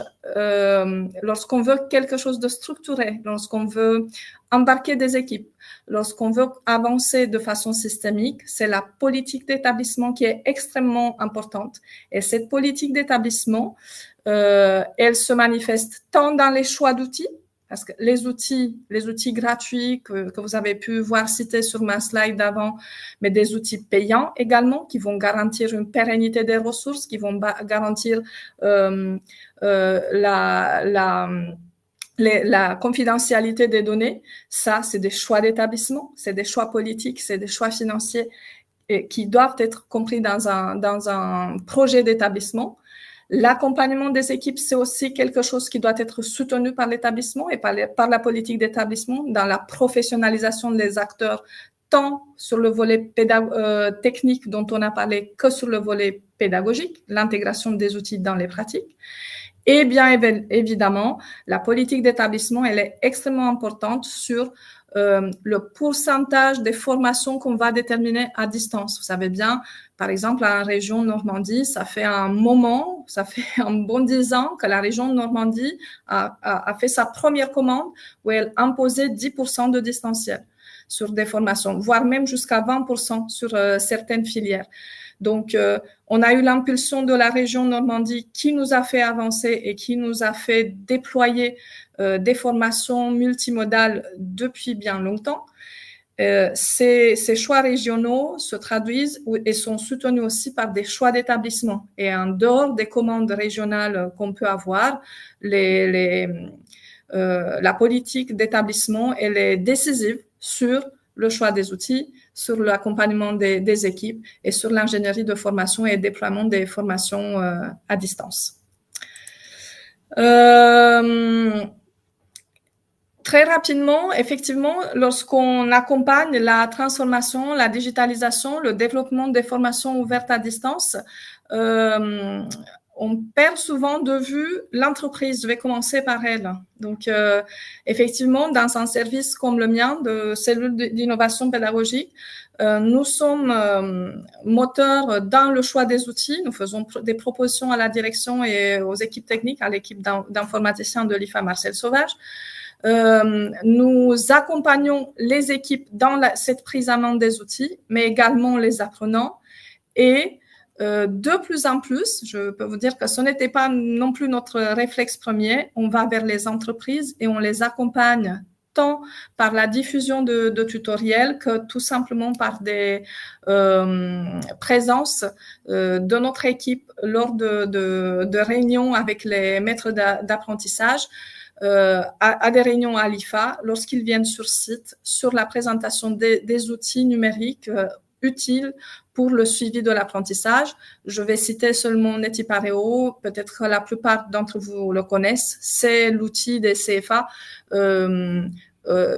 lorsqu'on veut quelque chose de structuré, lorsqu'on veut embarquer des équipes, lorsqu'on veut avancer de façon systémique, c'est la politique d'établissement qui est extrêmement importante. Et cette politique d'établissement, elle se manifeste tant dans les choix d'outils, parce que les outils gratuits que vous avez pu voir cités sur ma slide d'avant, mais des outils payants également qui vont garantir une pérennité des ressources, qui vont garantir la confidentialité des données. Ça, c'est des choix d'établissement, c'est des choix politiques, c'est des choix financiers qui doivent être compris dans un projet d'établissement. L'accompagnement des équipes, c'est aussi quelque chose qui doit être soutenu par l'établissement et par la politique d'établissement dans la professionnalisation des acteurs, tant sur le volet technique dont on a parlé que sur le volet pédagogique, l'intégration des outils dans les pratiques. Et bien évidemment, la politique d'établissement, elle est extrêmement importante sur le pourcentage des formations qu'on va déterminer à distance. Vous savez bien Par exemple, en région Normandie, ça fait un bon 10 ans que la région Normandie a fait sa première commande où elle imposait 10% de distanciel sur des formations, voire même jusqu'à 20% sur certaines filières. Donc, on a eu l'impulsion de la région Normandie qui nous a fait avancer et qui nous a fait déployer des formations multimodales depuis bien longtemps. Ces choix régionaux se traduisent et sont soutenus aussi par des choix d'établissement. Et en dehors des commandes régionales qu'on peut avoir, la politique d'établissement, elle est décisive sur le choix des outils, sur l'accompagnement des équipes et sur l'ingénierie de formation et déploiement des formations à distance. Très rapidement, effectivement, lorsqu'on accompagne la transformation, la digitalisation, le développement des formations ouvertes à distance, on perd souvent de vue l'entreprise. Je vais commencer par elle. Donc, effectivement, dans un service comme le mien de cellule d'innovation pédagogique, nous sommes moteurs dans le choix des outils. Nous faisons des propositions à la direction et aux équipes techniques, à l'équipe d'informaticiens de l'IFA Marcel Sauvage. Nous accompagnons les équipes dans cette prise en main des outils, mais également les apprenants. Et de plus en plus, je peux vous dire que ce n'était pas non plus notre réflexe premier, on va vers les entreprises et on les accompagne tant par la diffusion de tutoriels que tout simplement par des présences de notre équipe lors de réunions avec les maîtres d'apprentissage. À des réunions à l'IFA, lorsqu'ils viennent sur site, sur la présentation des outils numériques utiles pour le suivi de l'apprentissage. Je vais citer seulement Netipareo, peut-être que la plupart d'entre vous le connaissent. C'est l'outil des CFA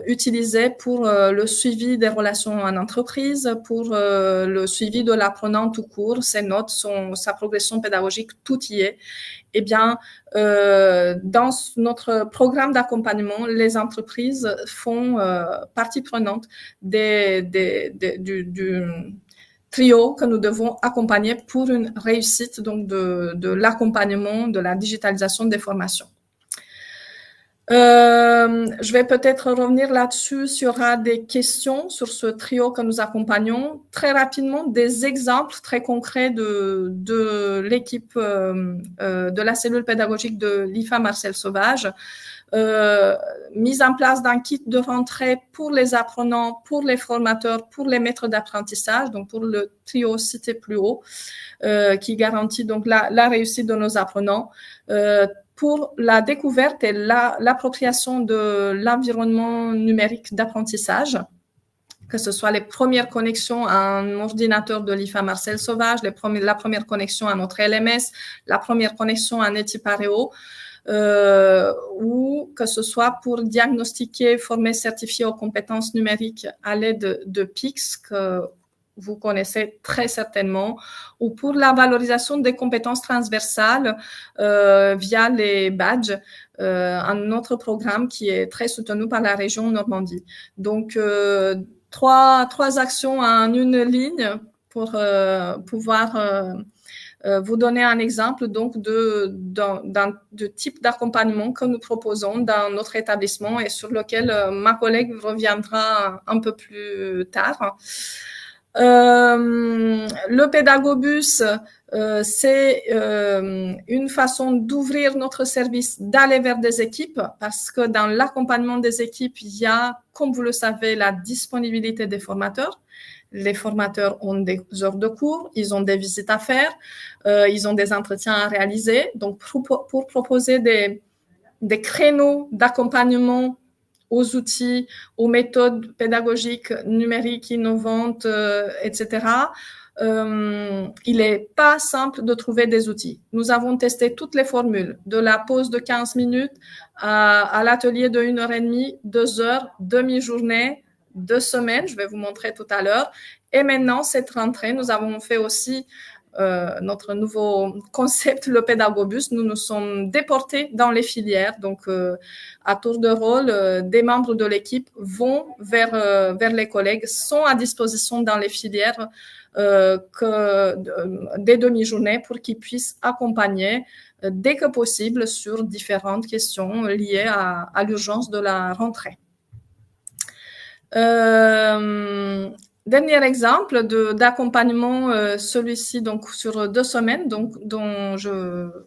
utilisé pour le suivi des relations en entreprise, pour le suivi de l'apprenant tout court, ses notes, sa progression pédagogique, tout y est. Eh bien, dans notre programme d'accompagnement, les entreprises font partie prenante du trio que nous devons accompagner pour une réussite donc de l'accompagnement, de la digitalisation des formations. Je vais peut-être revenir là-dessus s'il y aura des questions sur ce trio que nous accompagnons. Très rapidement, des exemples très concrets de l'équipe de la cellule pédagogique de l'IFA Marcel Sauvage. Mise en place d'un kit de rentrée pour les apprenants, pour les formateurs, pour les maîtres d'apprentissage, donc pour le trio cité plus haut, qui garantit donc la réussite de nos apprenants. Pour la découverte et l'appropriation de l'environnement numérique d'apprentissage, que ce soit les premières connexions à un ordinateur de l'IFA Marcel Sauvage, la première connexion à notre LMS, la première connexion à Netipareo, ou que ce soit pour diagnostiquer, former, certifier aux compétences numériques à l'aide de PIX, que vous connaissez très certainement, ou pour la valorisation des compétences transversales via les badges, un autre programme qui est très soutenu par la région Normandie. Donc, trois actions en une ligne pour pouvoir vous donner un exemple donc de type d'accompagnement que nous proposons dans notre établissement et sur lequel ma collègue reviendra un peu plus tard. Le pédagobus, c'est une façon d'ouvrir notre service, d'aller vers des équipes, parce que dans l'accompagnement des équipes, il y a, comme vous le savez, la disponibilité des formateurs. Les formateurs ont des heures de cours, ils ont des visites à faire, ils ont des entretiens à réaliser. Donc, pour proposer des créneaux d'accompagnement aux outils, aux méthodes pédagogiques numériques innovantes, etc., il n'est pas simple de trouver des outils. Nous avons testé toutes les formules, de la pause de 15 minutes à l'atelier de 1h30, 2 heures, demi-journée, 2 semaines, je vais vous montrer tout à l'heure. Et maintenant, cette rentrée, nous avons fait aussi notre nouveau concept, le pédagobus, nous nous sommes déportés dans les filières. Donc, à tour de rôle, des membres de l'équipe vont vers les collègues, sont à disposition dans les filières des demi-journées pour qu'ils puissent accompagner dès que possible sur différentes questions liées à l'urgence de la rentrée. Dernier exemple d'accompagnement, celui-ci donc sur 2 semaines, donc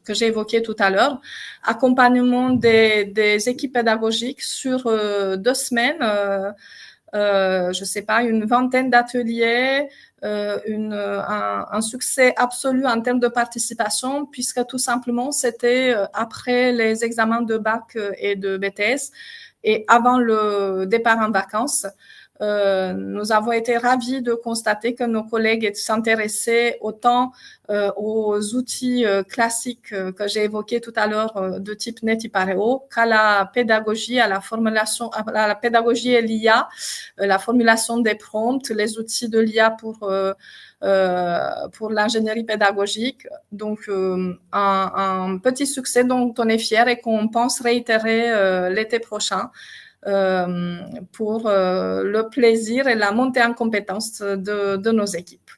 que j'ai évoqué tout à l'heure, accompagnement des équipes pédagogiques sur 2 semaines, je sais pas, une vingtaine d'ateliers, un succès absolu en termes de participation, puisque tout simplement c'était après les examens de bac et de BTS et avant le départ en vacances. Nous avons été ravis de constater que nos collègues s'intéressaient autant aux outils classiques que j'ai évoqués tout à l'heure de type NetIPAREO qu'à la pédagogie, à la pédagogie et l'IA, la formulation des prompts, les outils de l'IA pour l'ingénierie pédagogique. Donc, un petit succès dont on est fier et qu'on pense réitérer l'été prochain. Pour le plaisir et la montée en compétence de nos équipes.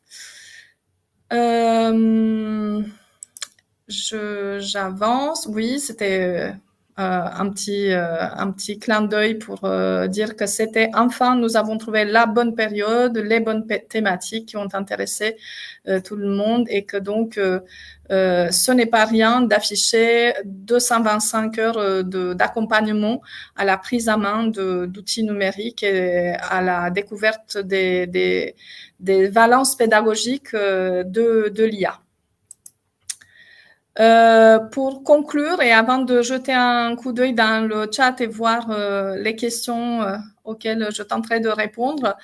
J'avance. Oui, c'était un petit clin d'œil pour dire que c'était enfin, nous avons trouvé la bonne période, les bonnes thématiques qui ont intéressé tout le monde et que donc ce n'est pas rien d'afficher 225 heures d'accompagnement à la prise en main d'outils numériques et à la découverte des valences pédagogiques de l'IA. Pour conclure et avant de jeter un coup d'œil dans le chat et voir les questions auxquelles je tenterai de répondre,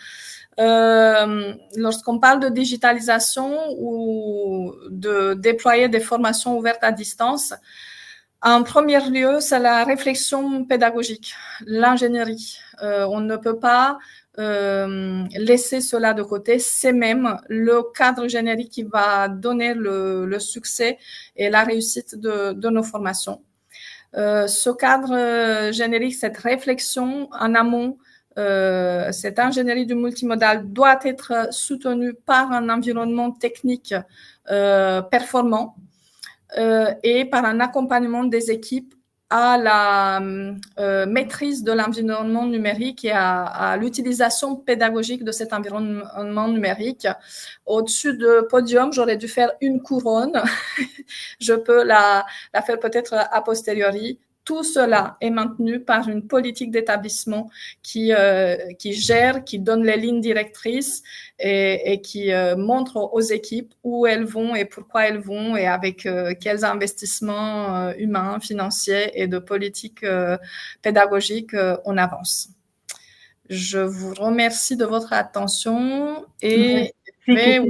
lorsqu'on parle de digitalisation ou de déployer des formations ouvertes à distance, en premier lieu, c'est la réflexion pédagogique, l'ingénierie. On ne peut pas laisser cela de côté, c'est même le cadre générique qui va donner le succès et la réussite de nos formations. Ce cadre générique, cette réflexion en amont, cette ingénierie du multimodal doit être soutenue par un environnement technique performant et par un accompagnement des équipes à la maîtrise de l'environnement numérique et à l'utilisation pédagogique de cet environnement numérique. Au-dessus de podium, j'aurais dû faire une couronne. Je peux la faire peut-être a posteriori. Tout cela est maintenu par une politique d'établissement qui gère, qui donne les lignes directrices et qui montre aux équipes où elles vont et pourquoi elles vont et avec quels investissements humains, financiers et de politique pédagogique on avance. Je vous remercie de votre attention et je vais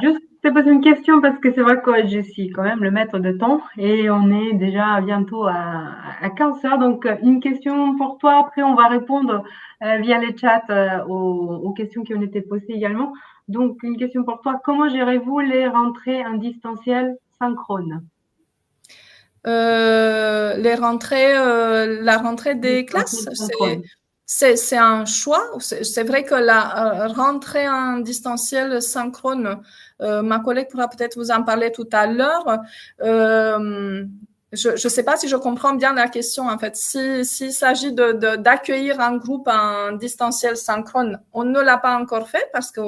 juste te poser une question parce que c'est vrai que je suis quand même le maître de temps et on est déjà bientôt à 15 heures. Donc, une question pour toi. Après, on va répondre via les chats aux questions qui ont été posées également. Donc, une question pour toi. Comment gérez-vous les rentrées en distanciel synchrone? La rentrée des classes, c'est un choix. C'est vrai que la rentrée en distanciel synchrone, ma collègue pourra peut-être vous en parler tout à l'heure. Je ne sais pas si je comprends bien la question. En fait, s'il s'agit d'accueillir un groupe en distanciel synchrone, on ne l'a pas encore fait parce que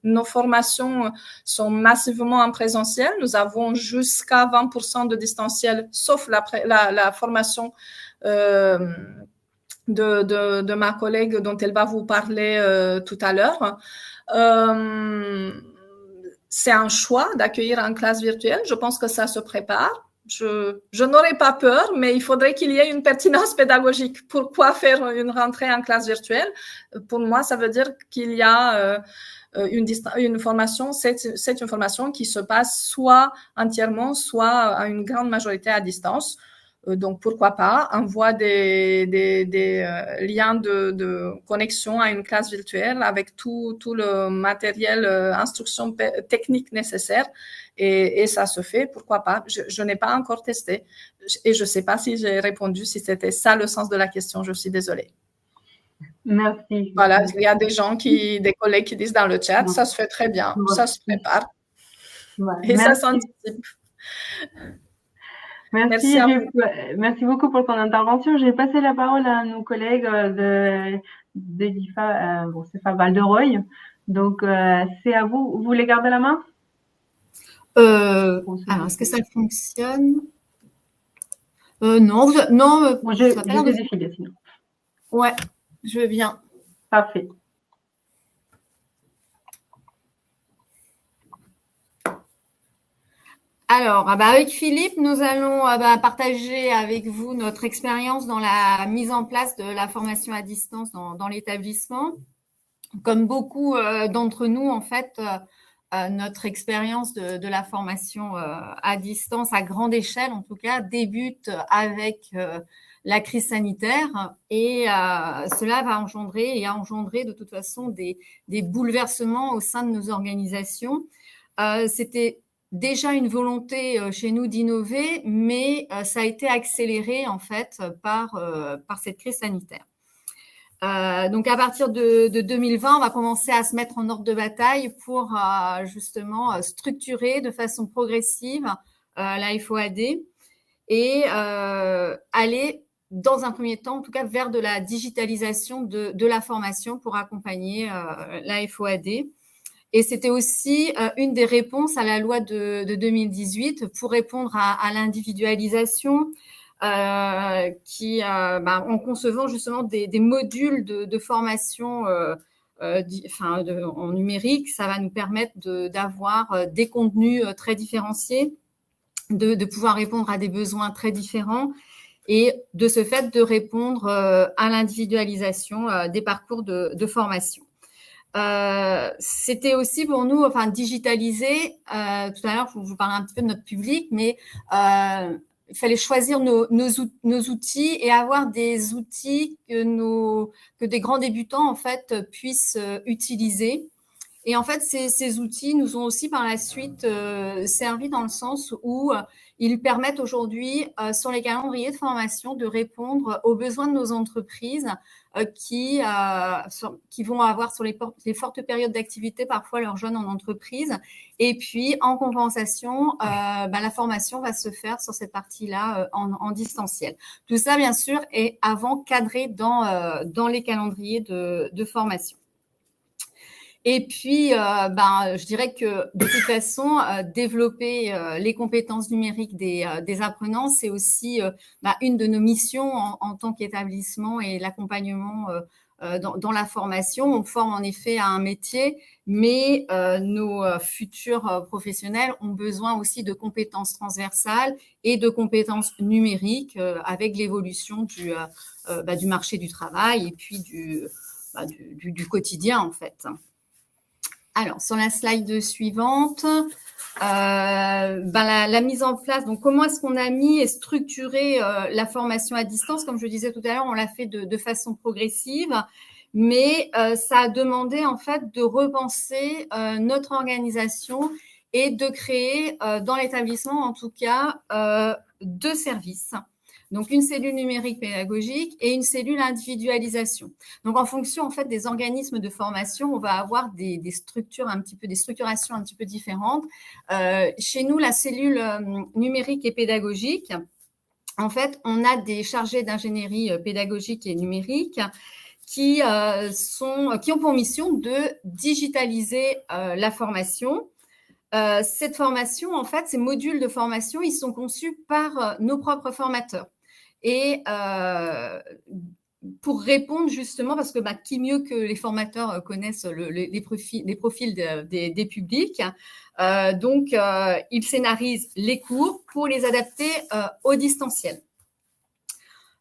nos formations sont massivement en présentiel. Nous avons jusqu'à 20% de distanciel, sauf la formation de ma collègue dont elle va vous parler tout à l'heure. C'est un choix d'accueillir en classe virtuelle. Je pense que ça se prépare. Je n'aurais pas peur, mais il faudrait qu'il y ait une pertinence pédagogique. Pourquoi faire une rentrée en classe virtuelle? Pour moi, ça veut dire qu'il y a une formation, c'est une formation qui se passe soit entièrement, soit à une grande majorité à distance. Donc, pourquoi pas, envoie des liens de connexion à une classe virtuelle avec tout le matériel, instruction technique nécessaire et ça se fait, pourquoi pas. Je n'ai pas encore testé et je ne sais pas si j'ai répondu, si c'était ça le sens de la question, je suis désolée. Merci. Voilà, il y a des collègues qui disent dans le chat, ça se fait très bien, ça se prépare et ça s'anticipe. Merci, merci beaucoup pour ton intervention. Je vais passer la parole à nos collègues d'EDIFA, CEFA Val de Reuil. Donc, c'est à vous. Vous voulez garder la main? Alors, est-ce que ça fonctionne? Non, non. Je vais défiler sinon. Ouais, je veux bien. Parfait. Alors, avec Philippe, nous allons partager avec vous notre expérience dans la mise en place de la formation à distance dans l'établissement. Comme beaucoup d'entre nous, en fait, notre expérience de la formation à distance à grande échelle, en tout cas, débute avec la crise sanitaire et cela va engendrer et a engendré de toute façon des bouleversements au sein de nos organisations. C'était déjà une volonté chez nous d'innover, mais ça a été accéléré en fait par cette crise sanitaire. Donc à partir de 2020, on va commencer à se mettre en ordre de bataille pour justement structurer de façon progressive la FOAD et aller dans un premier temps, en tout cas, vers de la digitalisation de la formation pour accompagner la FOAD. Et c'était aussi une des réponses à la loi de 2018 pour répondre à l'individualisation, en concevant justement des modules de formation en numérique. Ça va nous permettre d'avoir des contenus très différenciés, de pouvoir répondre à des besoins très différents et de ce fait de répondre à l'individualisation des parcours de formation. C'était aussi pour nous, digitaliser. Tout à l'heure, je vous parlais un petit peu de notre public, mais il fallait choisir nos outils et avoir des outils que des grands débutants en fait puissent utiliser. Et en fait, ces outils nous ont aussi par la suite servi dans le sens où ils permettent aujourd'hui, sur les calendriers de formation, de répondre aux besoins de nos entreprises qui vont avoir sur les fortes périodes d'activité parfois leurs jeunes en entreprise. Et puis, en compensation, la formation va se faire sur cette partie-là en distanciel. Tout ça, bien sûr, est avant cadré dans les calendriers de formation. Et puis, je dirais que de toute façon, développer les compétences numériques des apprenants, c'est aussi une de nos missions en tant qu'établissement et l'accompagnement dans la formation. On forme en effet à un métier, mais nos futurs professionnels ont besoin aussi de compétences transversales et de compétences numériques avec l'évolution du marché du travail et puis du quotidien en fait. Alors, sur la slide suivante, la mise en place. Donc, comment est-ce qu'on a mis et structuré la formation à distance? Comme je disais tout à l'heure, on l'a fait de façon progressive, mais ça a demandé en fait de repenser notre organisation et de créer dans l'établissement, en tout cas, 2 services. Donc, une cellule numérique pédagogique et une cellule individualisation. Donc, en fonction, en fait, des organismes de formation, on va avoir des structurations un petit peu différentes. Chez nous, la cellule numérique et pédagogique, en fait, on a des chargés d'ingénierie pédagogique et numérique qui ont pour mission de digitaliser la formation. Cette formation, en fait, ces modules de formation, ils sont conçus par nos propres formateurs. Et pour répondre justement, parce que qui mieux que les formateurs connaissent les profils des publics, donc ils scénarisent les cours pour les adapter au distanciel.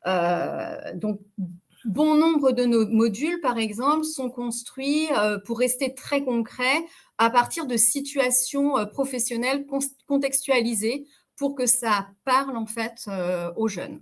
Donc, bon nombre de nos modules, par exemple, sont construits, pour rester très concrets, à partir de situations professionnelles contextualisées pour que ça parle en fait aux jeunes.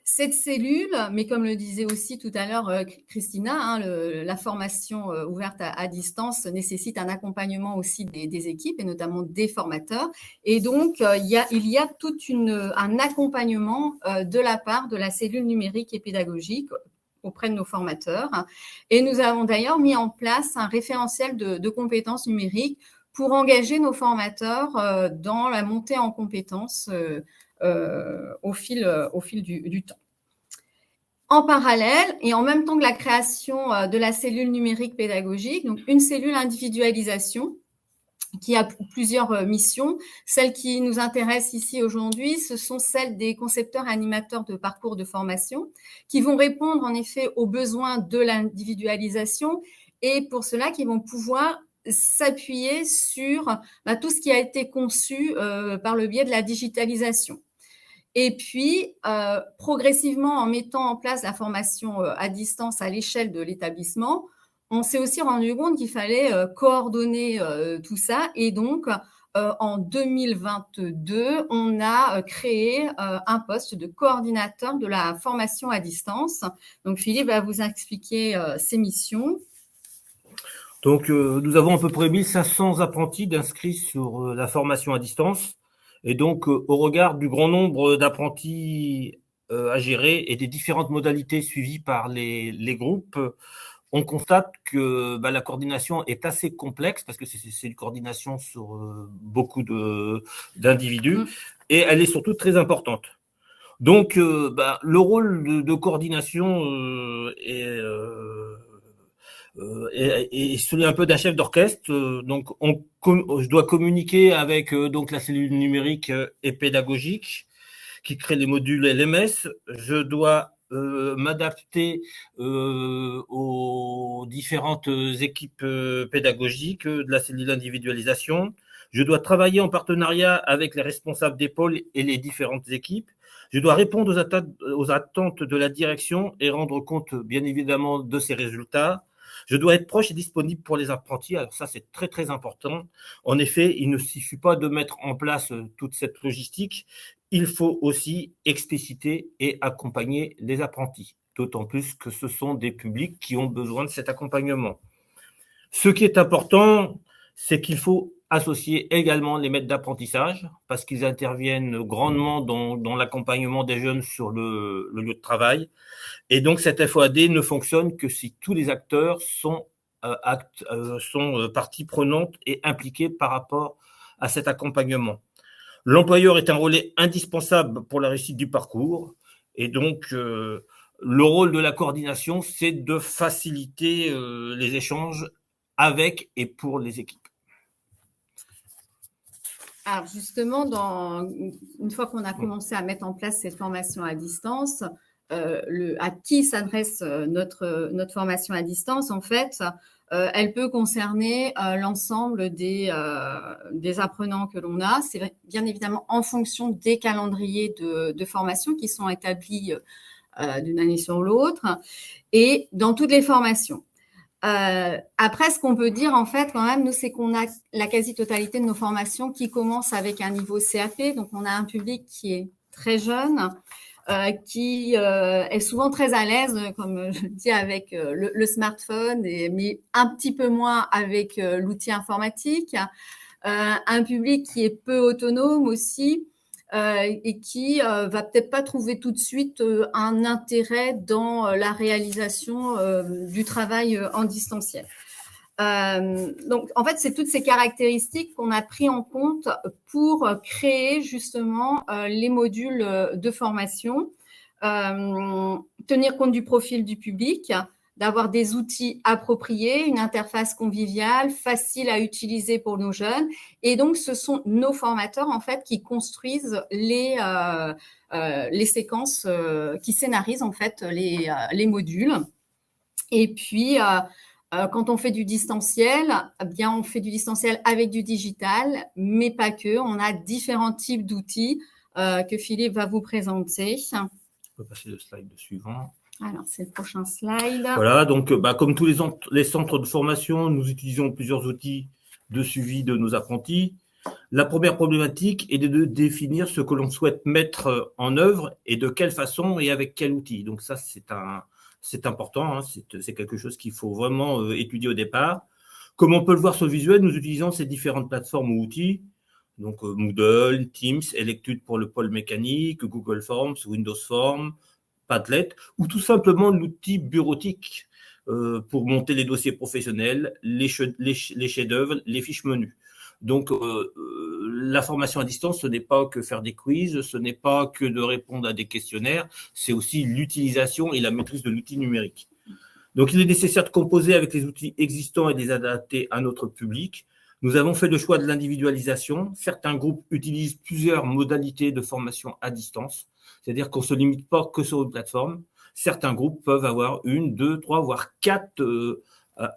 Cette cellule, mais comme le disait aussi tout à l'heure Christina, hein, la formation ouverte à distance nécessite un accompagnement aussi des équipes et notamment des formateurs. Et donc, il y a tout un accompagnement de la part de la cellule numérique et pédagogique auprès de nos formateurs. Et nous avons d'ailleurs mis en place un référentiel de compétences numériques pour engager nos formateurs dans la montée en compétences au fil du temps. En parallèle et en même temps que la création de la cellule numérique pédagogique, donc une cellule individualisation qui a plusieurs missions. Celles qui nous intéressent ici aujourd'hui, ce sont celles des concepteurs et animateurs de parcours de formation qui vont répondre en effet aux besoins de l'individualisation et pour cela qui vont pouvoir s'appuyer sur tout ce qui a été conçu par le biais de la digitalisation. Et puis, progressivement, en mettant en place la formation à distance à l'échelle de l'établissement, on s'est aussi rendu compte qu'il fallait coordonner tout ça. Et donc, en 2022, on a créé un poste de coordinateur de la formation à distance. Donc, Philippe va vous expliquer ses missions. Donc, nous avons à peu près 1500 apprentis d'inscrits sur la formation à distance. Et donc, au regard du grand nombre d'apprentis à gérer et des différentes modalités suivies par les groupes, on constate que la coordination est assez complexe parce que c'est une coordination sur beaucoup d'individus et elle est surtout très importante. Donc, le rôle de coordination et celui un peu d'un chef d'orchestre. Donc, je dois communiquer avec donc la cellule numérique et pédagogique qui crée les modules LMS. Je dois m'adapter aux différentes équipes pédagogiques de la cellule d'individualisation. Je dois travailler en partenariat avec les responsables des pôles et les différentes équipes. Je dois répondre aux attentes de la direction et rendre compte, bien évidemment, de ses résultats. Je dois être proche et disponible pour les apprentis. Alors ça, c'est très, très important. En effet, il ne suffit pas de mettre en place toute cette logistique. Il faut aussi expliciter et accompagner les apprentis, d'autant plus que ce sont des publics qui ont besoin de cet accompagnement. Ce qui est important, c'est qu'il faut associer également les maîtres d'apprentissage parce qu'ils interviennent grandement dans l'accompagnement des jeunes sur le lieu de travail. Et donc, cette FOAD ne fonctionne que si tous les acteurs sont partie prenante et impliqués par rapport à cet accompagnement. L'employeur est un relais indispensable pour la réussite du parcours. Et donc, le rôle de la coordination, c'est de faciliter les échanges avec et pour les équipes. Alors justement, une fois qu'on a commencé à mettre en place cette formation à distance, à qui s'adresse notre formation à distance, en fait, elle peut concerner l'ensemble des apprenants que l'on a. C'est bien évidemment en fonction des calendriers de formation qui sont établis d'une année sur l'autre et dans toutes les formations. Après, ce qu'on peut dire, en fait, quand même, nous, c'est qu'on a la quasi-totalité de nos formations qui commencent avec un niveau CAP. Donc, on a un public qui est très jeune, qui est souvent très à l'aise, comme je le dis, avec le smartphone, mais un petit peu moins avec l'outil informatique. Un public qui est peu autonome aussi. Et qui va peut-être pas trouver tout de suite un intérêt dans la réalisation du travail en distanciel. Donc, en fait, c'est toutes ces caractéristiques qu'on a pris en compte pour créer justement les modules de formation, tenir compte du profil du public, d'avoir des outils appropriés, une interface conviviale, facile à utiliser pour nos jeunes. Et donc, ce sont nos formateurs, en fait, qui construisent les séquences, qui scénarisent, en fait, les modules. Et puis, quand on fait du distanciel, eh bien, on fait du distanciel avec du digital, mais pas que. On a différents types d'outils que Philippe va vous présenter. On peut passer le slide suivant. Alors, c'est le prochain slide. Voilà, donc comme tous les centres de formation, nous utilisons plusieurs outils de suivi de nos apprentis. La première problématique est de définir ce que l'on souhaite mettre en œuvre et de quelle façon et avec quel outil. Donc ça, c'est important, hein, c'est quelque chose qu'il faut vraiment étudier au départ. Comme on peut le voir sur le visuel, nous utilisons ces différentes plateformes ou outils, donc Moodle, Teams, Electude pour le pôle mécanique, Google Forms, Windows Forms, Padlet, ou tout simplement l'outil bureautique pour monter les dossiers professionnels, les chefs-d'œuvre, les fiches menus. Donc, la formation à distance, ce n'est pas que faire des quiz, ce n'est pas que de répondre à des questionnaires, c'est aussi l'utilisation et la maîtrise de l'outil numérique. Donc, il est nécessaire de composer avec les outils existants et de les adapter à notre public. Nous avons fait le choix de l'individualisation. Certains groupes utilisent plusieurs modalités de formation à distance, c'est-à-dire qu'on ne se limite pas que sur une plateforme. Certains groupes peuvent avoir 1, 2, 3, voire 4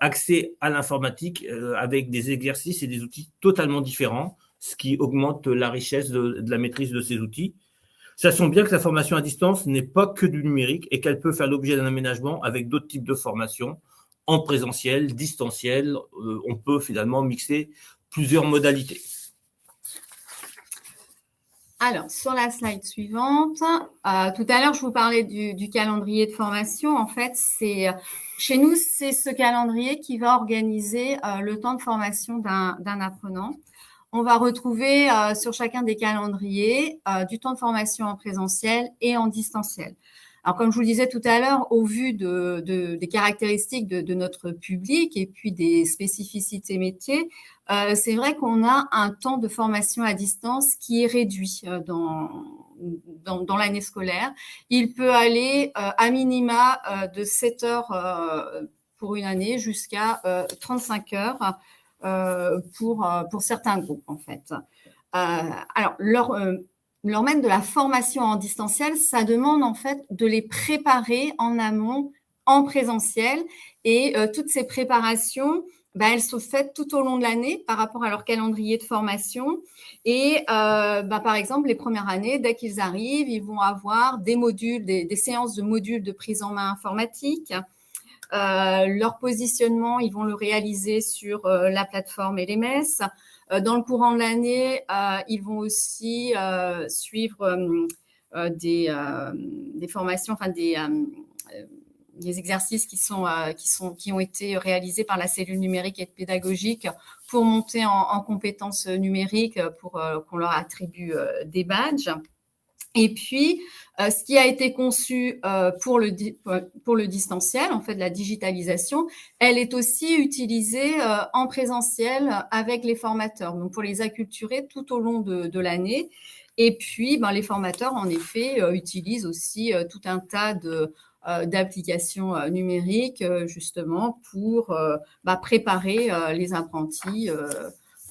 accès à l'informatique avec des exercices et des outils totalement différents, ce qui augmente la richesse de la maîtrise de ces outils. Sachons bien que la formation à distance n'est pas que du numérique et qu'elle peut faire l'objet d'un aménagement avec d'autres types de formations, en présentiel, distanciel. On peut finalement mixer plusieurs modalités. Alors, sur la slide suivante, tout à l'heure, je vous parlais du calendrier de formation. En fait, chez nous, c'est ce calendrier qui va organiser le temps de formation d'un apprenant. On va retrouver sur chacun des calendriers du temps de formation en présentiel et en distanciel. Alors, comme je vous le disais tout à l'heure, au vu des caractéristiques de notre public et puis des spécificités métiers, c'est vrai qu'on a un temps de formation à distance qui est réduit dans l'année scolaire. Il peut aller à minima de 7 heures pour une année jusqu'à 35 heures pour certains groupes, en fait. Alors, leur mettre de la formation en distanciel, ça demande en fait de les préparer en amont, en présentiel. Et toutes ces préparations, elles sont faites tout au long de l'année par rapport à leur calendrier de formation. Et par exemple, les premières années, dès qu'ils arrivent, ils vont avoir des modules, des séances de modules de prise en main informatique. Leur positionnement, ils vont le réaliser sur la plateforme LMS. Dans le courant de l'année, ils vont aussi suivre des formations, enfin des exercices qui ont été réalisés par la cellule numérique et pédagogique pour monter en compétences numériques, pour qu'on leur attribue des badges. Et puis, ce qui a été conçu pour le distanciel, en fait, la digitalisation, elle est aussi utilisée en présentiel avec les formateurs, donc pour les acculturer tout au long de l'année. Et puis, les formateurs, en effet, utilisent aussi tout un tas d'applications numériques, justement, pour préparer les apprentis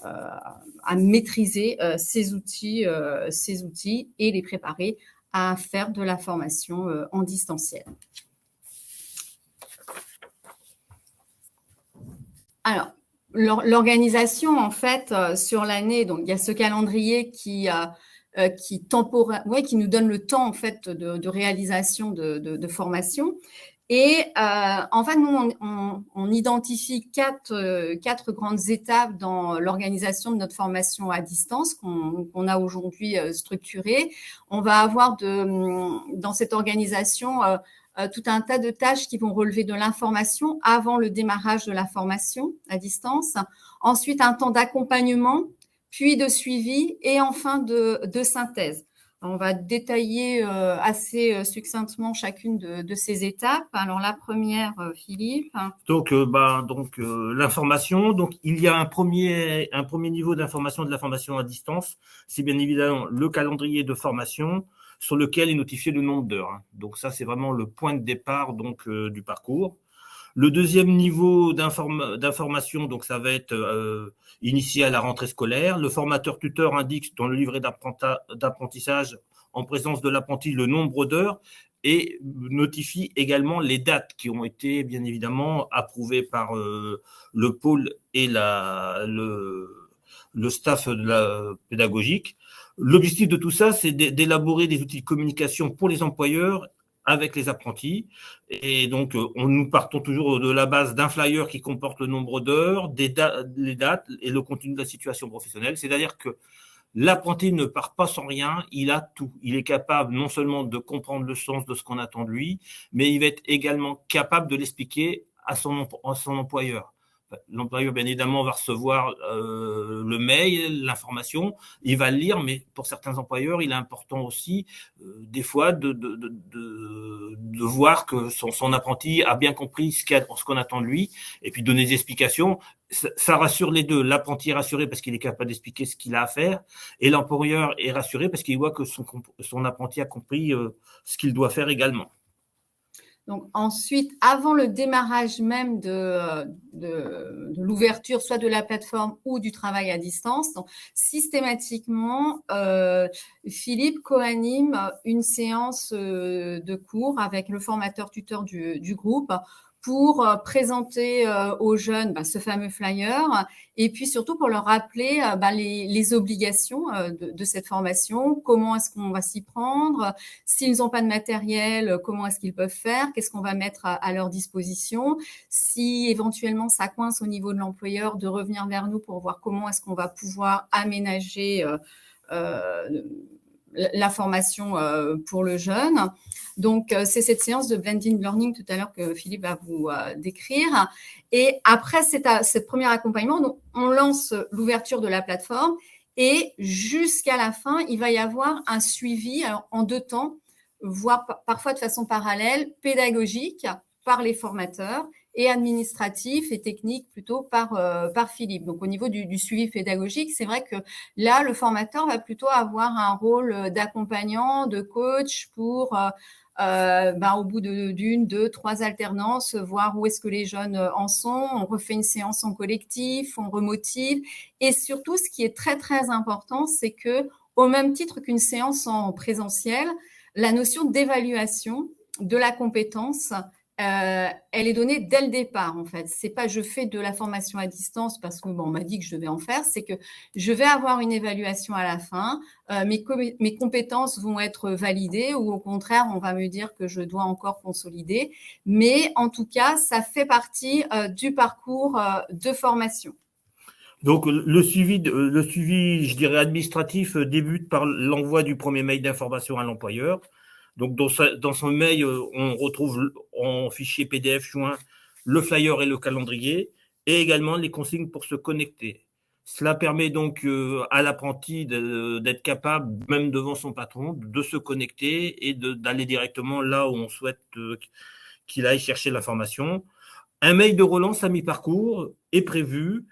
à maîtriser ces outils et les préparer à faire de la formation en distanciel. Alors, l'organisation, en fait, sur l'année, donc il y a ce calendrier qui nous donne le temps, en fait, de réalisation de formation. Et en fait, nous, on identifie quatre grandes étapes dans l'organisation de notre formation à distance qu'on a aujourd'hui structurée. On va avoir dans cette organisation tout un tas de tâches qui vont relever de l'information avant le démarrage de la formation à distance. Ensuite, un temps d'accompagnement, puis de suivi et enfin de synthèse. On va détailler assez succinctement chacune de ces étapes. Alors, la première, Philippe. Donc, l'information. Donc, il y a un premier niveau d'information de la formation à distance. C'est bien évidemment le calendrier de formation sur lequel est notifié le nombre d'heures. Donc, ça, c'est vraiment le point de départ du parcours. Le deuxième niveau d'information, donc ça va être initié à la rentrée scolaire. Le formateur-tuteur indique dans le livret d'apprentissage en présence de l'apprenti le nombre d'heures et notifie également les dates qui ont été bien évidemment approuvées par le pôle et le staff pédagogique. L'objectif de tout ça, c'est d'élaborer des outils de communication pour les employeurs avec les apprentis. Et donc, nous partons toujours de la base d'un flyer qui comporte le nombre d'heures, les dates et le contenu de la situation professionnelle. C'est-à-dire que l'apprenti ne part pas sans rien, il a tout. Il est capable non seulement de comprendre le sens de ce qu'on attend de lui, mais il va être également capable de l'expliquer à son employeur. L'employeur, bien évidemment, va recevoir le mail, l'information, il va le lire, mais pour certains employeurs, il est important aussi, des fois, de voir que son apprenti a bien compris ce qu'on attend de lui, et puis donner des explications. Ça rassure les deux. L'apprenti est rassuré parce qu'il est capable d'expliquer ce qu'il a à faire, et l'employeur est rassuré parce qu'il voit que son apprenti a compris ce qu'il doit faire également. Donc ensuite, avant le démarrage même de l'ouverture, soit de la plateforme ou du travail à distance, donc systématiquement, Philippe co-anime une séance de cours avec le formateur tuteur du groupe pour présenter aux jeunes ce fameux flyer et puis surtout pour leur rappeler les obligations de cette formation, comment est-ce qu'on va s'y prendre, s'ils n'ont pas de matériel, comment est-ce qu'ils peuvent faire, qu'est-ce qu'on va mettre à leur disposition, si éventuellement ça coince au niveau de l'employeur, de revenir vers nous pour voir comment est-ce qu'on va pouvoir aménager la formation pour le jeune. Donc, c'est cette séance de blended learning tout à l'heure que Philippe va vous décrire. Et après cet premier accompagnement, donc, on lance l'ouverture de la plateforme et jusqu'à la fin, il va y avoir un suivi en 2 temps, voire parfois de façon parallèle, pédagogique par les formateurs et administratif et technique plutôt par Philippe. Donc, au niveau du suivi pédagogique, c'est vrai que là, le formateur va plutôt avoir un rôle d'accompagnant, de coach pour, au bout d'une, 2, 3 alternances, voir où est-ce que les jeunes en sont. On refait une séance en collectif, on remotive. Et surtout, ce qui est très, très important, c'est que, au même titre qu'une séance en présentiel, la notion d'évaluation de la compétence, elle est donnée dès le départ, en fait. C'est pas je fais de la formation à distance parce que on m'a dit que je devais en faire, c'est que je vais avoir une évaluation à la fin, mes compétences vont être validées ou au contraire, on va me dire que je dois encore consolider. Mais en tout cas, ça fait partie du parcours de formation. Donc, le suivi, je dirais, administratif débute par l'envoi du premier mail d'information à l'employeur. Donc, dans son mail, on retrouve en fichier PDF joint le flyer et le calendrier et également les consignes pour se connecter. Cela permet donc à l'apprenti d'être capable, même devant son patron, de se connecter et d'aller directement là où on souhaite qu'il aille chercher l'information. Un mail de relance à mi-parcours est prévu.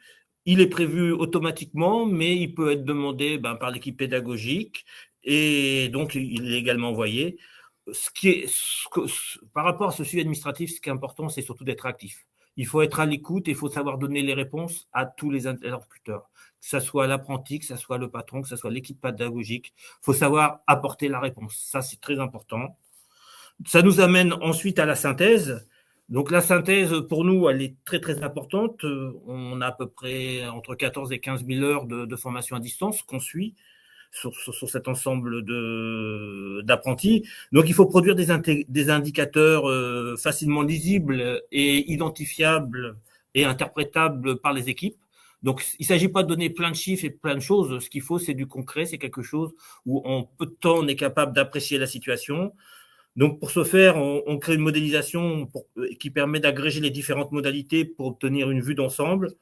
Il est prévu automatiquement, mais il peut être demandé par l'équipe pédagogique et donc il est également envoyé. Par rapport à ce suivi administratif, ce qui est important, c'est surtout d'être actif. Il faut être à l'écoute et il faut savoir donner les réponses à tous les interlocuteurs, que ce soit l'apprenti, que ce soit le patron, que ce soit l'équipe pédagogique. Il faut savoir apporter la réponse. Ça, c'est très important. Ça nous amène ensuite à la synthèse. Donc, la synthèse, pour nous, elle est très, très importante. On a à peu près entre 14 et 15 000 heures de formation à distance qu'on suit sur cet ensemble d'apprentis. Donc, il faut produire des indicateurs facilement lisibles et identifiables et interprétables par les équipes. Donc, il ne s'agit pas de donner plein de chiffres et plein de choses. Ce qu'il faut, c'est du concret. C'est quelque chose où, en peu de temps, on est capable d'apprécier la situation. Donc, pour ce faire, on crée une modélisation qui permet d'agréger les différentes modalités pour obtenir une vue d'ensemble.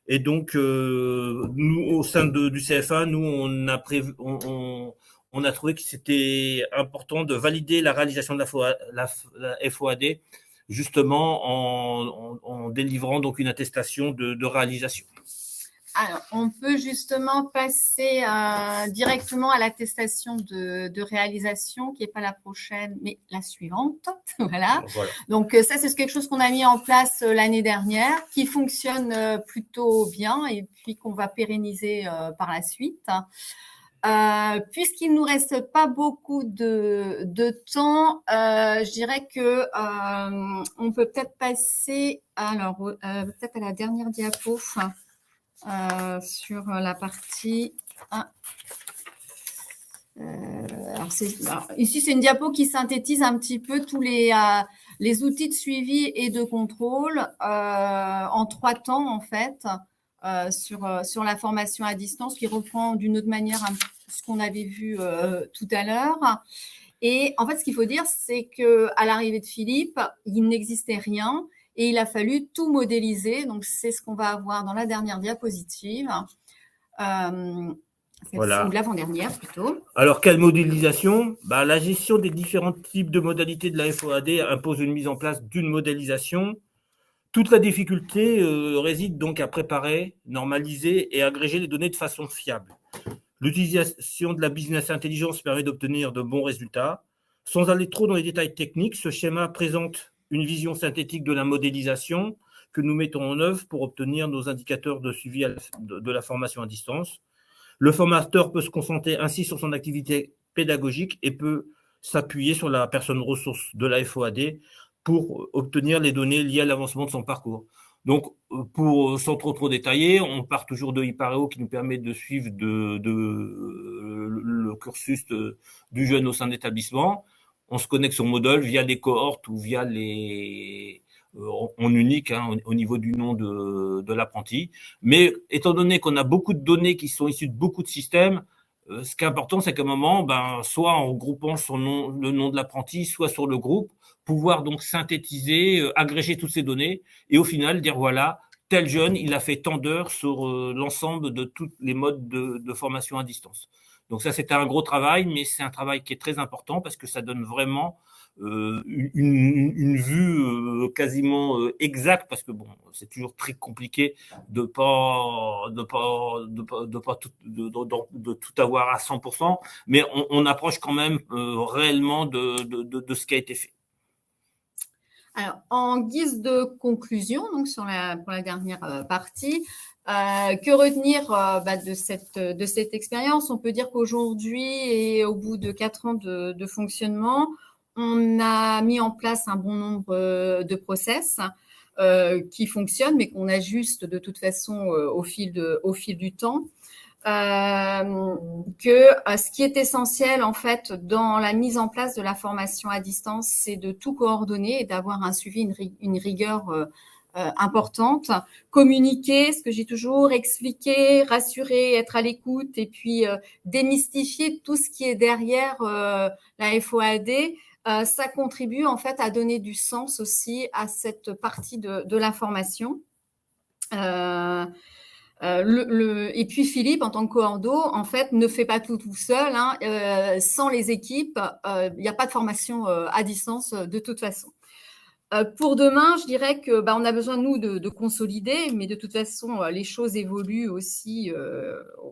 Et donc, nous, au sein du CFA, nous, on a trouvé que c'était important de valider la réalisation de la FOAD, justement en délivrant donc une attestation de réalisation. Alors, on peut justement passer directement à l'attestation de réalisation, qui n'est pas la prochaine, mais la suivante. Voilà. Donc, ça, c'est quelque chose qu'on a mis en place l'année dernière, qui fonctionne plutôt bien et puis qu'on va pérenniser par la suite. Puisqu'il ne nous reste pas beaucoup de temps, je dirais que on peut peut-être passer peut-être à la dernière diapo. Sur la partie Alors, ici, c'est une diapo qui synthétise un petit peu tous les outils de suivi et de contrôle en 3 temps, en fait, sur la formation à distance, qui reprend d'une autre manière ce qu'on avait vu tout à l'heure. Et en fait, ce qu'il faut dire, c'est qu'à l'arrivée de Philippe, il n'existait rien et il a fallu tout modéliser. Donc, c'est ce qu'on va avoir dans la dernière diapositive. Voilà. Ou l'avant-dernière plutôt. Alors, quelle modélisation? La gestion des différents types de modalités de la FOAD impose une mise en place d'une modélisation. Toute la difficulté réside donc à préparer, normaliser et agréger les données de façon fiable. L'utilisation de la business intelligence permet d'obtenir de bons résultats. Sans aller trop dans les détails techniques, ce schéma présente une vision synthétique de la modélisation que nous mettons en œuvre pour obtenir nos indicateurs de suivi de la formation à distance. Le formateur peut se concentrer ainsi sur son activité pédagogique et peut s'appuyer sur la personne ressource de la FOAD pour obtenir les données liées à l'avancement de son parcours. Donc, sans trop détailler, on part toujours de Ipareo qui nous permet de suivre le cursus du jeune au sein de l'établissement. On se connecte sur Moodle via des cohortes ou via en unique au niveau du nom de l'apprenti. Mais étant donné qu'on a beaucoup de données qui sont issues de beaucoup de systèmes, ce qui est important, c'est qu'à un moment, soit en regroupant le nom de l'apprenti, soit sur le groupe, pouvoir donc synthétiser, agréger toutes ces données et au final dire voilà, tel jeune, il a fait tant d'heures sur l'ensemble de tous les modes de formation à distance. Donc ça, c'était un gros travail, mais c'est un travail qui est très important parce que ça donne vraiment une vue quasiment exacte, parce que bon, c'est toujours très compliqué de tout avoir à 100%, mais on approche quand même réellement de ce qui a été fait. Alors, en guise de conclusion, donc pour la dernière partie, que retenir de cette expérience? On peut dire qu'aujourd'hui et au bout de 4 ans de fonctionnement, on a mis en place un bon nombre de process qui fonctionnent, mais qu'on ajuste de toute façon au fil du temps. Ce qui est essentiel en fait dans la mise en place de la formation à distance, c'est de tout coordonner et d'avoir un suivi, une rigueur importante. Communiquer, ce que j'ai toujours expliqué, rassurer, être à l'écoute et puis démystifier tout ce qui est derrière la FOAD. Ça contribue en fait à donner du sens aussi à cette partie de la formation. Et puis Philippe, en tant que coordo, en fait, ne fait pas tout seul. Sans les équipes, il n'y a pas de formation à distance de toute façon. Pour demain, je dirais que on a besoin nous de consolider, mais de toute façon, les choses évoluent aussi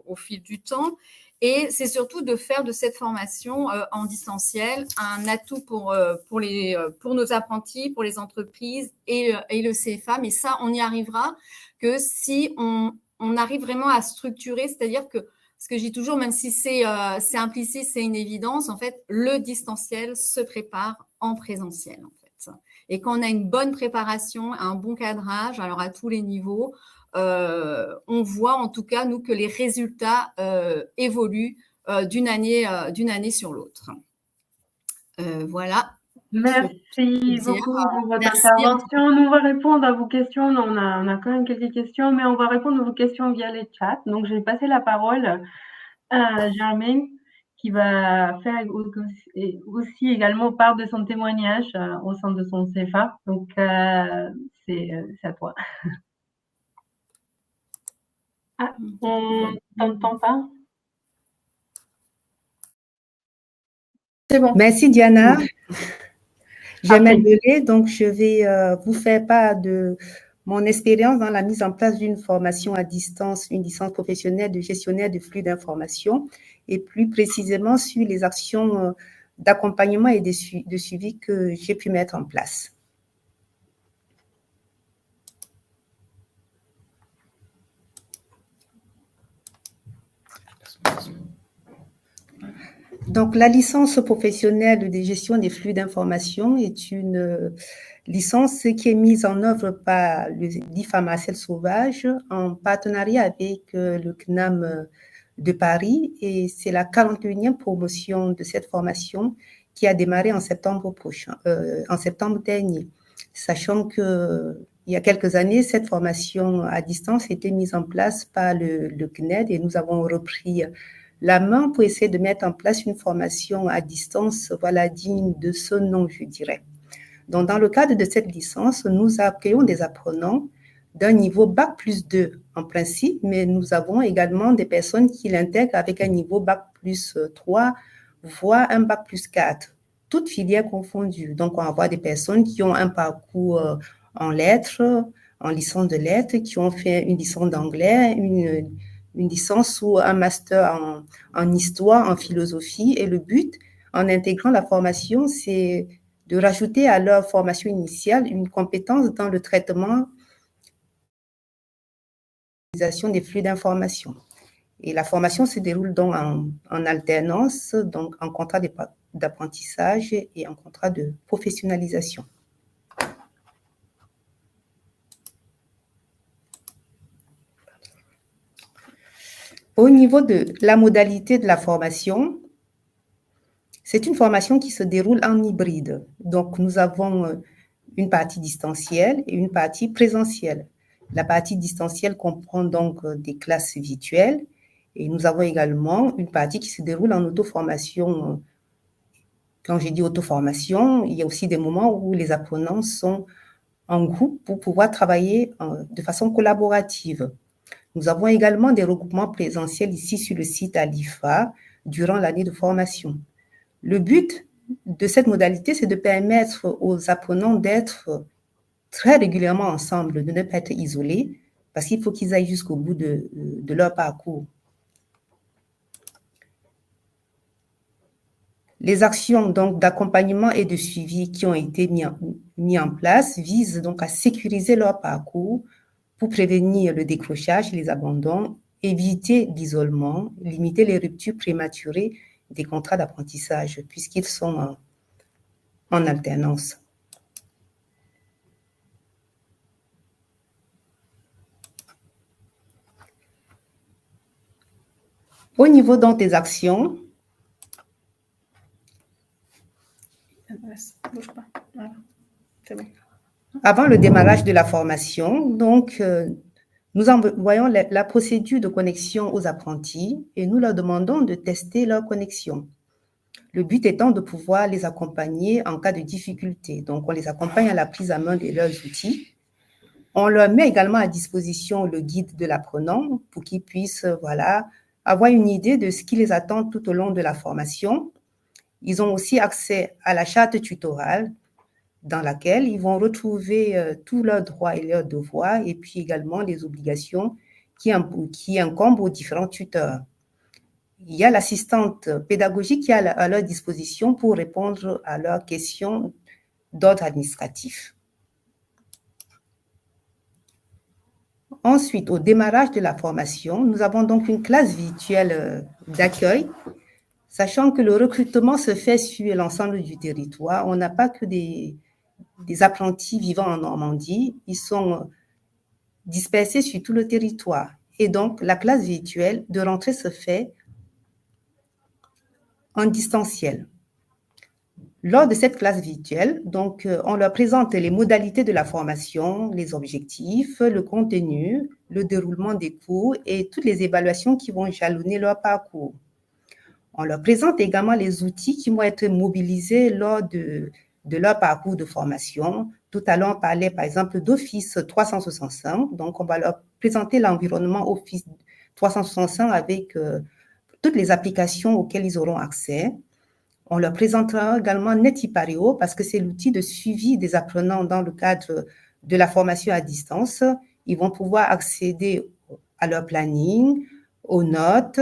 au fil du temps. Et c'est surtout de faire de cette formation en distanciel un atout pour nos apprentis, pour les entreprises et le CFA. Mais ça, on y arrivera que si on arrive vraiment à structurer, c'est-à-dire que ce que je dis toujours, même si c'est implicite, c'est une évidence, en fait, le distanciel se prépare en présentiel, en fait. Et quand on a une bonne préparation, un bon cadrage, alors à tous les niveaux, on voit en tout cas, nous, que les résultats évoluent d'une année sur l'autre. Voilà. Merci beaucoup pour votre intervention. Nous, on va répondre à vos questions. On a quand même quelques questions, mais on va répondre à vos questions via les chats. Donc, je vais passer la parole à Germaine, qui va faire aussi également part de son témoignage au sein de son CFA. Donc, c'est à toi. Ah, on t'entend pas? C'est bon. Merci Diana. Je m'appelle, donc je vais vous faire part de mon expérience dans la mise en place d'une formation à distance, une licence professionnelle de gestionnaire de flux d'informations et plus précisément sur les actions d'accompagnement et de suivi que j'ai pu mettre en place. Donc, la licence professionnelle de gestion des flux d'informations est une licence qui est mise en œuvre par le DIFA Marcel Sauvage en partenariat avec le CNAM de Paris et c'est la 41e promotion de cette formation qui a démarré en septembre dernier, sachant que il y a quelques années, cette formation à distance a été mise en place par le CNED et nous avons repris la main pour essayer de mettre en place une formation à distance, voilà, digne de ce nom, je dirais. Donc, dans le cadre de cette licence, nous accueillons des apprenants d'un niveau Bac plus 2 en principe, mais nous avons également des personnes qui l'intègrent avec un niveau Bac plus 3, voire un Bac plus 4, toutes filières confondues. Donc, on va avoir des personnes qui ont un parcours en lettres, en licence de lettres, qui ont fait une licence d'anglais, une licence ou un master en histoire, en philosophie. Et le but, en intégrant la formation, c'est de rajouter à leur formation initiale une compétence dans le traitement des flux d'informations. Et la formation se déroule donc en alternance, donc en contrat d'apprentissage et en contrat de professionnalisation. Au niveau de la modalité de la formation, c'est une formation qui se déroule en hybride. Donc, nous avons une partie distancielle et une partie présentielle. La partie distancielle comprend donc des classes virtuelles et nous avons également une partie qui se déroule en auto-formation. Quand j'ai dit auto-formation, il y a aussi des moments où les apprenants sont en groupe pour pouvoir travailler de façon collaborative. Nous avons également des regroupements présentiels ici sur le site à l'IFA durant l'année de formation. Le but de cette modalité, c'est de permettre aux apprenants d'être très régulièrement ensemble, de ne pas être isolés, parce qu'il faut qu'ils aillent jusqu'au bout de leur parcours. Les actions donc d'accompagnement et de suivi qui ont été mis en place visent donc à sécuriser leur parcours pour prévenir le décrochage et les abandons, éviter l'isolement, limiter les ruptures prématurées des contrats d'apprentissage puisqu'ils sont en alternance. Au niveau donc des actions, Voilà. C'est bon. Avant le démarrage de la formation, donc, nous envoyons la procédure de connexion aux apprentis et nous leur demandons de tester leur connexion. Le but étant de pouvoir les accompagner en cas de difficulté. Donc, on les accompagne à la prise en main de leurs outils. On leur met également à disposition le guide de l'apprenant pour qu'ils puissent, voilà, avoir une idée de ce qui les attend tout au long de la formation. Ils ont aussi accès à la charte tutorale dans laquelle ils vont retrouver tous leurs droits et leurs devoirs et puis également les obligations qui incombent aux différents tuteurs. Il y a l'assistante pédagogique qui est à leur disposition pour répondre à leurs questions d'ordre administratif. Ensuite, au démarrage de la formation, nous avons donc une classe virtuelle d'accueil, sachant que le recrutement se fait sur l'ensemble du territoire. On n'a pas que des apprentis vivant en Normandie, ils sont dispersés sur tout le territoire. Et donc, la classe virtuelle de rentrée se fait en distanciel. Lors de cette classe virtuelle, donc, on leur présente les modalités de la formation, les objectifs, le contenu, le déroulement des cours et toutes les évaluations qui vont jalonner leur parcours. On leur présente également les outils qui vont être mobilisés lors de leur parcours de formation. Tout à l'heure, on parlait par exemple d'Office 365. Donc, on va leur présenter l'environnement Office 365 avec toutes les applications auxquelles ils auront accès. On leur présentera également Netipareo parce que c'est l'outil de suivi des apprenants dans le cadre de la formation à distance. Ils vont pouvoir accéder à leur planning, aux notes.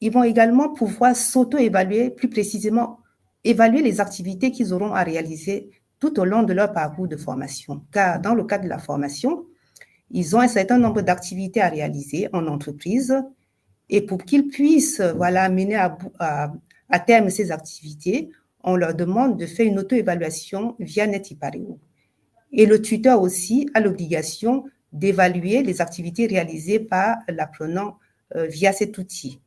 Ils vont également pouvoir s'auto-évaluer, plus précisément, évaluer les activités qu'ils auront à réaliser tout au long de leur parcours de formation. Car dans le cadre de la formation, ils ont un certain nombre d'activités à réaliser en entreprise et pour qu'ils puissent mener à terme ces activités, on leur demande de faire une auto-évaluation via Netipareo. Et le tuteur aussi a l'obligation d'évaluer les activités réalisées par l'apprenant via cet outil.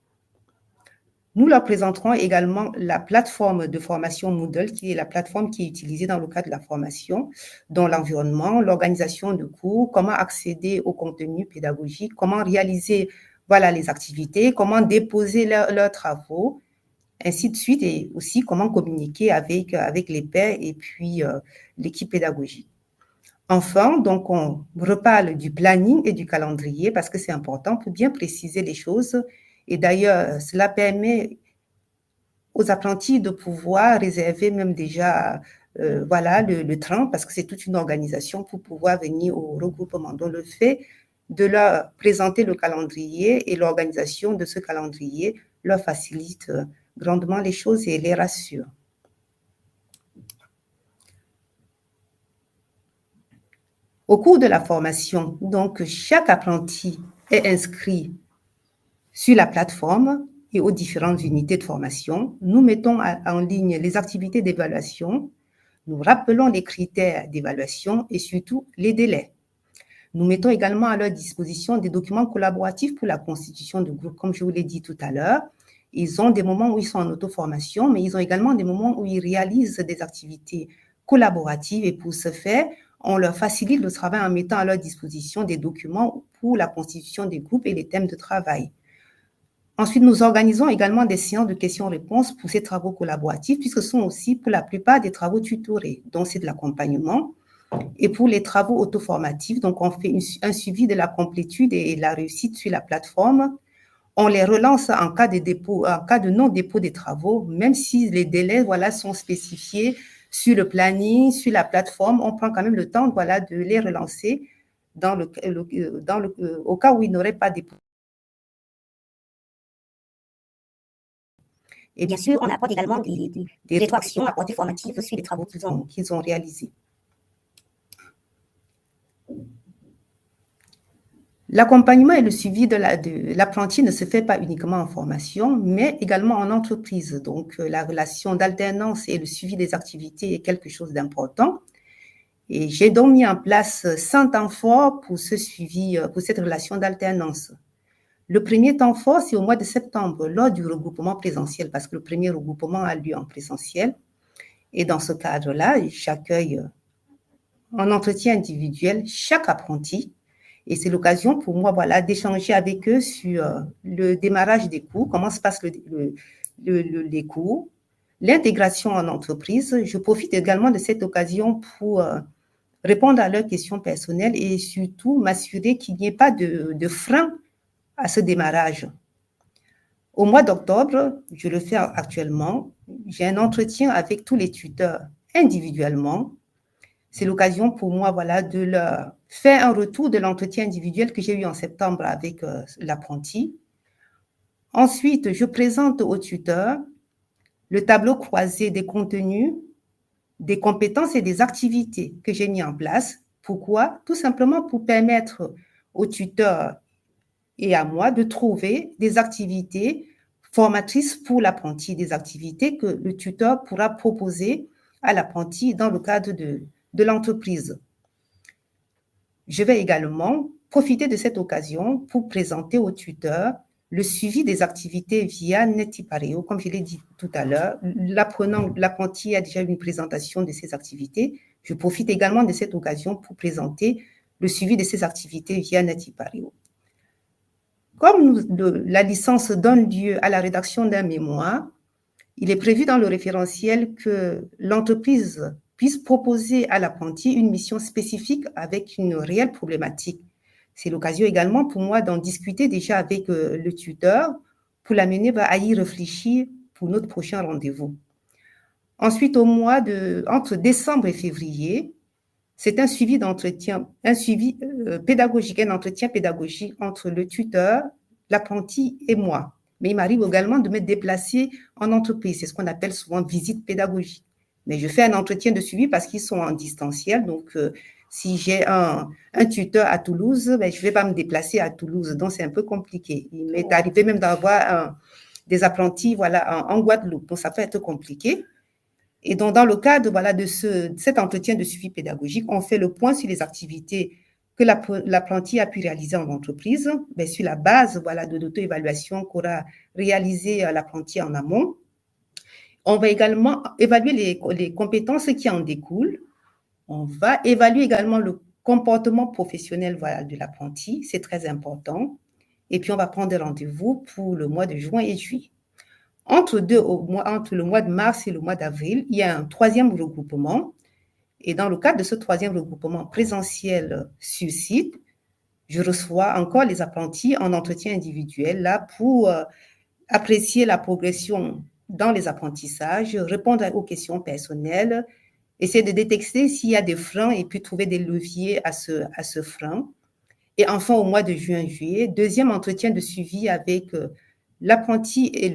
Nous leur présenterons également la plateforme de formation Moodle, qui est la plateforme qui est utilisée dans le cadre de la formation, dont l'environnement, l'organisation de cours, comment accéder au contenu pédagogique, comment réaliser les activités, comment déposer leurs travaux, ainsi de suite, et aussi comment communiquer avec les pairs et puis l'équipe pédagogique. Enfin, donc, on reparle du planning et du calendrier parce que c'est important pour bien préciser les choses. Et d'ailleurs, cela permet aux apprentis de pouvoir réserver même déjà le train parce que c'est toute une organisation pour pouvoir venir au regroupement. Donc, le fait de leur présenter le calendrier et l'organisation de ce calendrier leur facilite grandement les choses et les rassure. Au cours de la formation, donc, chaque apprenti est inscrit sur la plateforme et aux différentes unités de formation. Nous mettons en ligne les activités d'évaluation, nous rappelons les critères d'évaluation et surtout les délais. Nous mettons également à leur disposition des documents collaboratifs pour la constitution de groupe. Comme je vous l'ai dit tout à l'heure, ils ont des moments où ils sont en auto-formation, mais ils ont également des moments où ils réalisent des activités collaboratives et pour ce faire, on leur facilite le travail en mettant à leur disposition des documents pour la constitution des groupes et les thèmes de travail. Ensuite, nous organisons également des séances de questions-réponses pour ces travaux collaboratifs, puisque ce sont aussi pour la plupart des travaux tutorés, donc c'est de l'accompagnement. Et pour les travaux auto-formatifs, donc on fait un suivi de la complétude et de la réussite sur la plateforme. On les relance en cas de dépôt, en cas de non-dépôt des travaux, même si les délais sont spécifiés sur le planning, sur la plateforme, on prend quand même le temps de les relancer au cas où ils n'auraient pas dépôt. Et bien sûr, on apporte également des rétroactions apportées formatives sur les travaux qu'ils ont réalisés. L'accompagnement et le suivi de l'apprenti ne se fait pas uniquement en formation, mais également en entreprise. Donc, la relation d'alternance et le suivi des activités est quelque chose d'important. Et j'ai donc mis en place 100 temps forts pour ce suivi, pour cette relation d'alternance. Le premier temps fort, c'est au mois de septembre, lors du regroupement présentiel, parce que le premier regroupement a lieu en présentiel. Et dans ce cadre-là, j'accueille en entretien individuel chaque apprenti. Et c'est l'occasion pour moi d'échanger avec eux sur le démarrage des cours, comment se passent les cours, l'intégration en entreprise. Je profite également de cette occasion pour répondre à leurs questions personnelles et surtout m'assurer qu'il n'y ait pas de frein à ce démarrage. Au mois d'octobre, je le fais actuellement, j'ai un entretien avec tous les tuteurs individuellement. C'est l'occasion pour moi de leur faire un retour de l'entretien individuel que j'ai eu en septembre avec l'apprenti. Ensuite, je présente au tuteur le tableau croisé des contenus, des compétences et des activités que j'ai mis en place. Pourquoi? Tout simplement pour permettre au tuteur et à moi de trouver des activités formatrices pour l'apprenti, des activités que le tuteur pourra proposer à l'apprenti dans le cadre de l'entreprise. Je vais également profiter de cette occasion pour présenter au tuteur le suivi des activités via Netipareo. Comme je l'ai dit tout à l'heure, l'apprenti a déjà eu une présentation de ses activités. Je profite également de cette occasion pour présenter le suivi de ces activités via Netipareo. Comme la licence donne lieu à la rédaction d'un mémoire, il est prévu dans le référentiel que l'entreprise puisse proposer à l'apprenti une mission spécifique avec une réelle problématique. C'est l'occasion également pour moi d'en discuter déjà avec le tuteur pour l'amener à y réfléchir pour notre prochain rendez-vous. Ensuite, entre décembre et février, c'est un suivi d'entretien, un suivi pédagogique, un entretien pédagogique entre le tuteur, l'apprenti et moi. Mais il m'arrive également de me déplacer en entreprise. C'est ce qu'on appelle souvent visite pédagogique. Mais je fais un entretien de suivi parce qu'ils sont en distanciel. Donc, si j'ai un tuteur à Toulouse, je ne vais pas me déplacer à Toulouse. Donc, c'est un peu compliqué. Il m'est arrivé même d'avoir des apprentis en Guadeloupe. Donc, ça peut être compliqué. Et donc, dans le cadre de cet entretien de suivi pédagogique, on fait le point sur les activités que l'apprenti a pu réaliser en entreprise, ben, sur la base voilà, de l'auto-évaluation qu'aura réalisé l'apprenti en amont. On va également évaluer les compétences qui en découlent. On va évaluer également le comportement professionnel voilà, de l'apprenti, c'est très important. Et puis, on va prendre des rendez-vous pour le mois de juin et juillet. Entre le mois de mars et le mois d'avril, il y a un troisième regroupement. Et dans le cadre de ce troisième regroupement présentiel sur site, je reçois encore les apprentis en entretien individuel là pour apprécier la progression dans les apprentissages, répondre aux questions personnelles, essayer de détecter s'il y a des freins et puis trouver des leviers à ce frein. Et enfin, au mois de juin-juillet, deuxième entretien de suivi avec l'apprenti et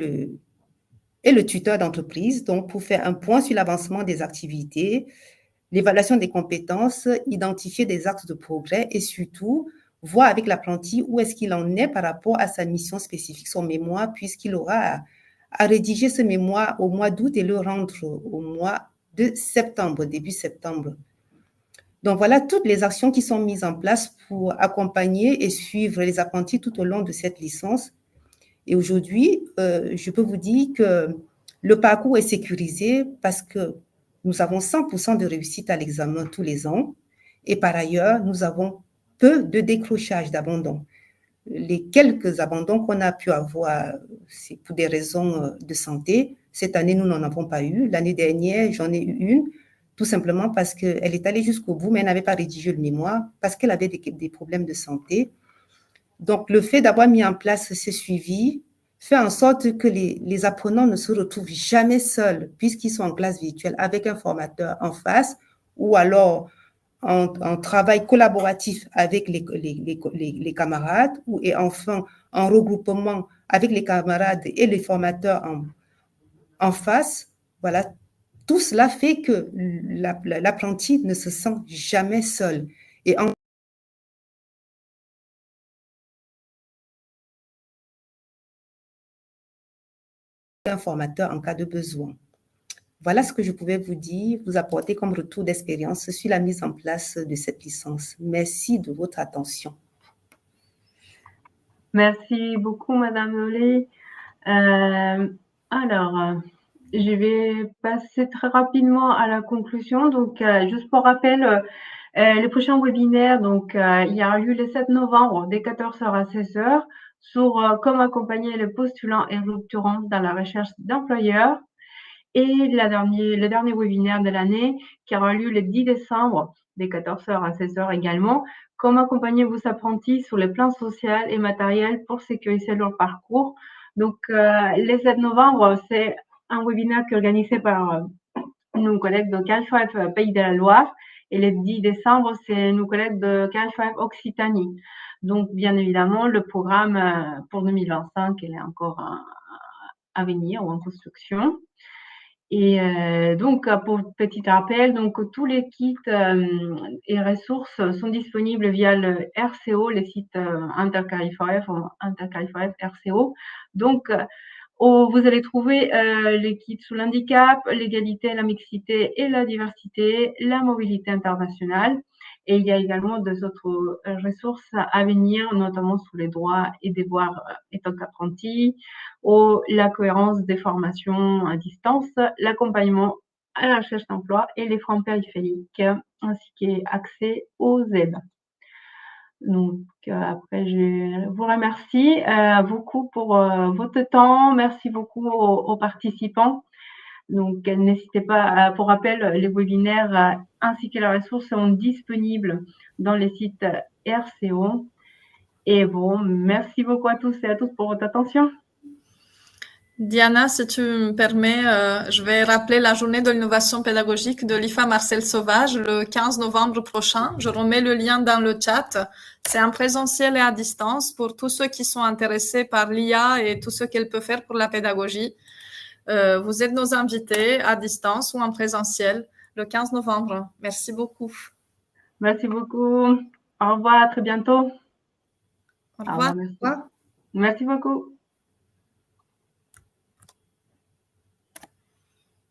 le tuteur d'entreprise, donc pour faire un point sur l'avancement des activités, l'évaluation des compétences, identifier des axes de progrès et surtout voir avec l'apprenti où est-ce qu'il en est par rapport à sa mission spécifique, son mémoire, puisqu'il aura à rédiger ce mémoire au mois d'août et le rendre au mois de septembre, début septembre. Donc voilà toutes les actions qui sont mises en place pour accompagner et suivre les apprentis tout au long de cette licence. Et aujourd'hui, je peux vous dire que le parcours est sécurisé parce que nous avons 100% de réussite à l'examen tous les ans. Et par ailleurs, nous avons peu de décrochage, d'abandon. Les quelques abandons qu'on a pu avoir, c'est pour des raisons de santé. Cette année, nous n'en avons pas eu. L'année dernière, j'en ai eu une, tout simplement parce qu'elle est allée jusqu'au bout, mais elle n'avait pas rédigé le mémoire, parce qu'elle avait des problèmes de santé. Donc, le fait d'avoir mis en place ce suivi fait en sorte que les apprenants ne se retrouvent jamais seuls, puisqu'ils sont en classe virtuelle avec un formateur en face, ou alors en travail collaboratif avec les camarades, et enfin en regroupement avec les camarades et les formateurs en face. Voilà, tout cela fait que l'apprenti ne se sent jamais seul. Et un formateur en cas de besoin. Voilà ce que je pouvais vous dire, vous apporter comme retour d'expérience sur la mise en place de cette licence. Merci de votre attention. Merci beaucoup, Madame Nollet. Alors, je vais passer très rapidement à la conclusion. Donc, juste pour rappel, le prochain webinaire, donc, il y aura lieu le 7 novembre, dès 14h à 16h, sur comment accompagner les postulants et rupturants dans la recherche d'employeurs. Et le dernier webinaire de l'année, qui aura lieu le 10 décembre, dès 14h à 16h également, comment accompagner vos apprentis sur les plans social et matériel pour sécuriser leur parcours. Donc, le 7 novembre, c'est un webinaire qui est organisé par nos collègues de Cal5 Pays de la Loire. Et le 10 décembre, c'est nos collègues de Cal5 Occitanie. Donc, bien évidemment, le programme pour 2025, il est encore à venir ou en construction. Et donc, pour petit rappel, donc tous les kits et ressources sont disponibles via le RCO, le site Intercarifref ou Intercarifref RCO. Donc, vous allez trouver les kits sur l'handicap, l'égalité, la mixité et la diversité, la mobilité internationale. Et il y a également des autres ressources à venir, notamment sur les droits et devoirs en tant qu'apprenti, ou la cohérence des formations à distance, l'accompagnement à la recherche d'emploi et les freins périphériques, ainsi qu'accès aux aides. Donc, après, je vous remercie beaucoup pour votre temps. Merci beaucoup aux participants. Donc, n'hésitez pas, pour rappel, les webinaires ainsi que les ressources sont disponibles dans les sites RCO. Et bon, merci beaucoup à tous et à toutes pour votre attention. Diana, si tu me permets, je vais rappeler la journée de l'innovation pédagogique de l'IFA Marcel Sauvage le 15 novembre prochain. Je remets le lien dans le chat. C'est en présentiel et à distance pour tous ceux qui sont intéressés par l'IA et tout ce qu'elle peut faire pour la pédagogie. Vous êtes nos invités à distance ou en présentiel le 15 novembre. Merci beaucoup. Merci beaucoup. Au revoir, à très bientôt. Au revoir. Merci beaucoup.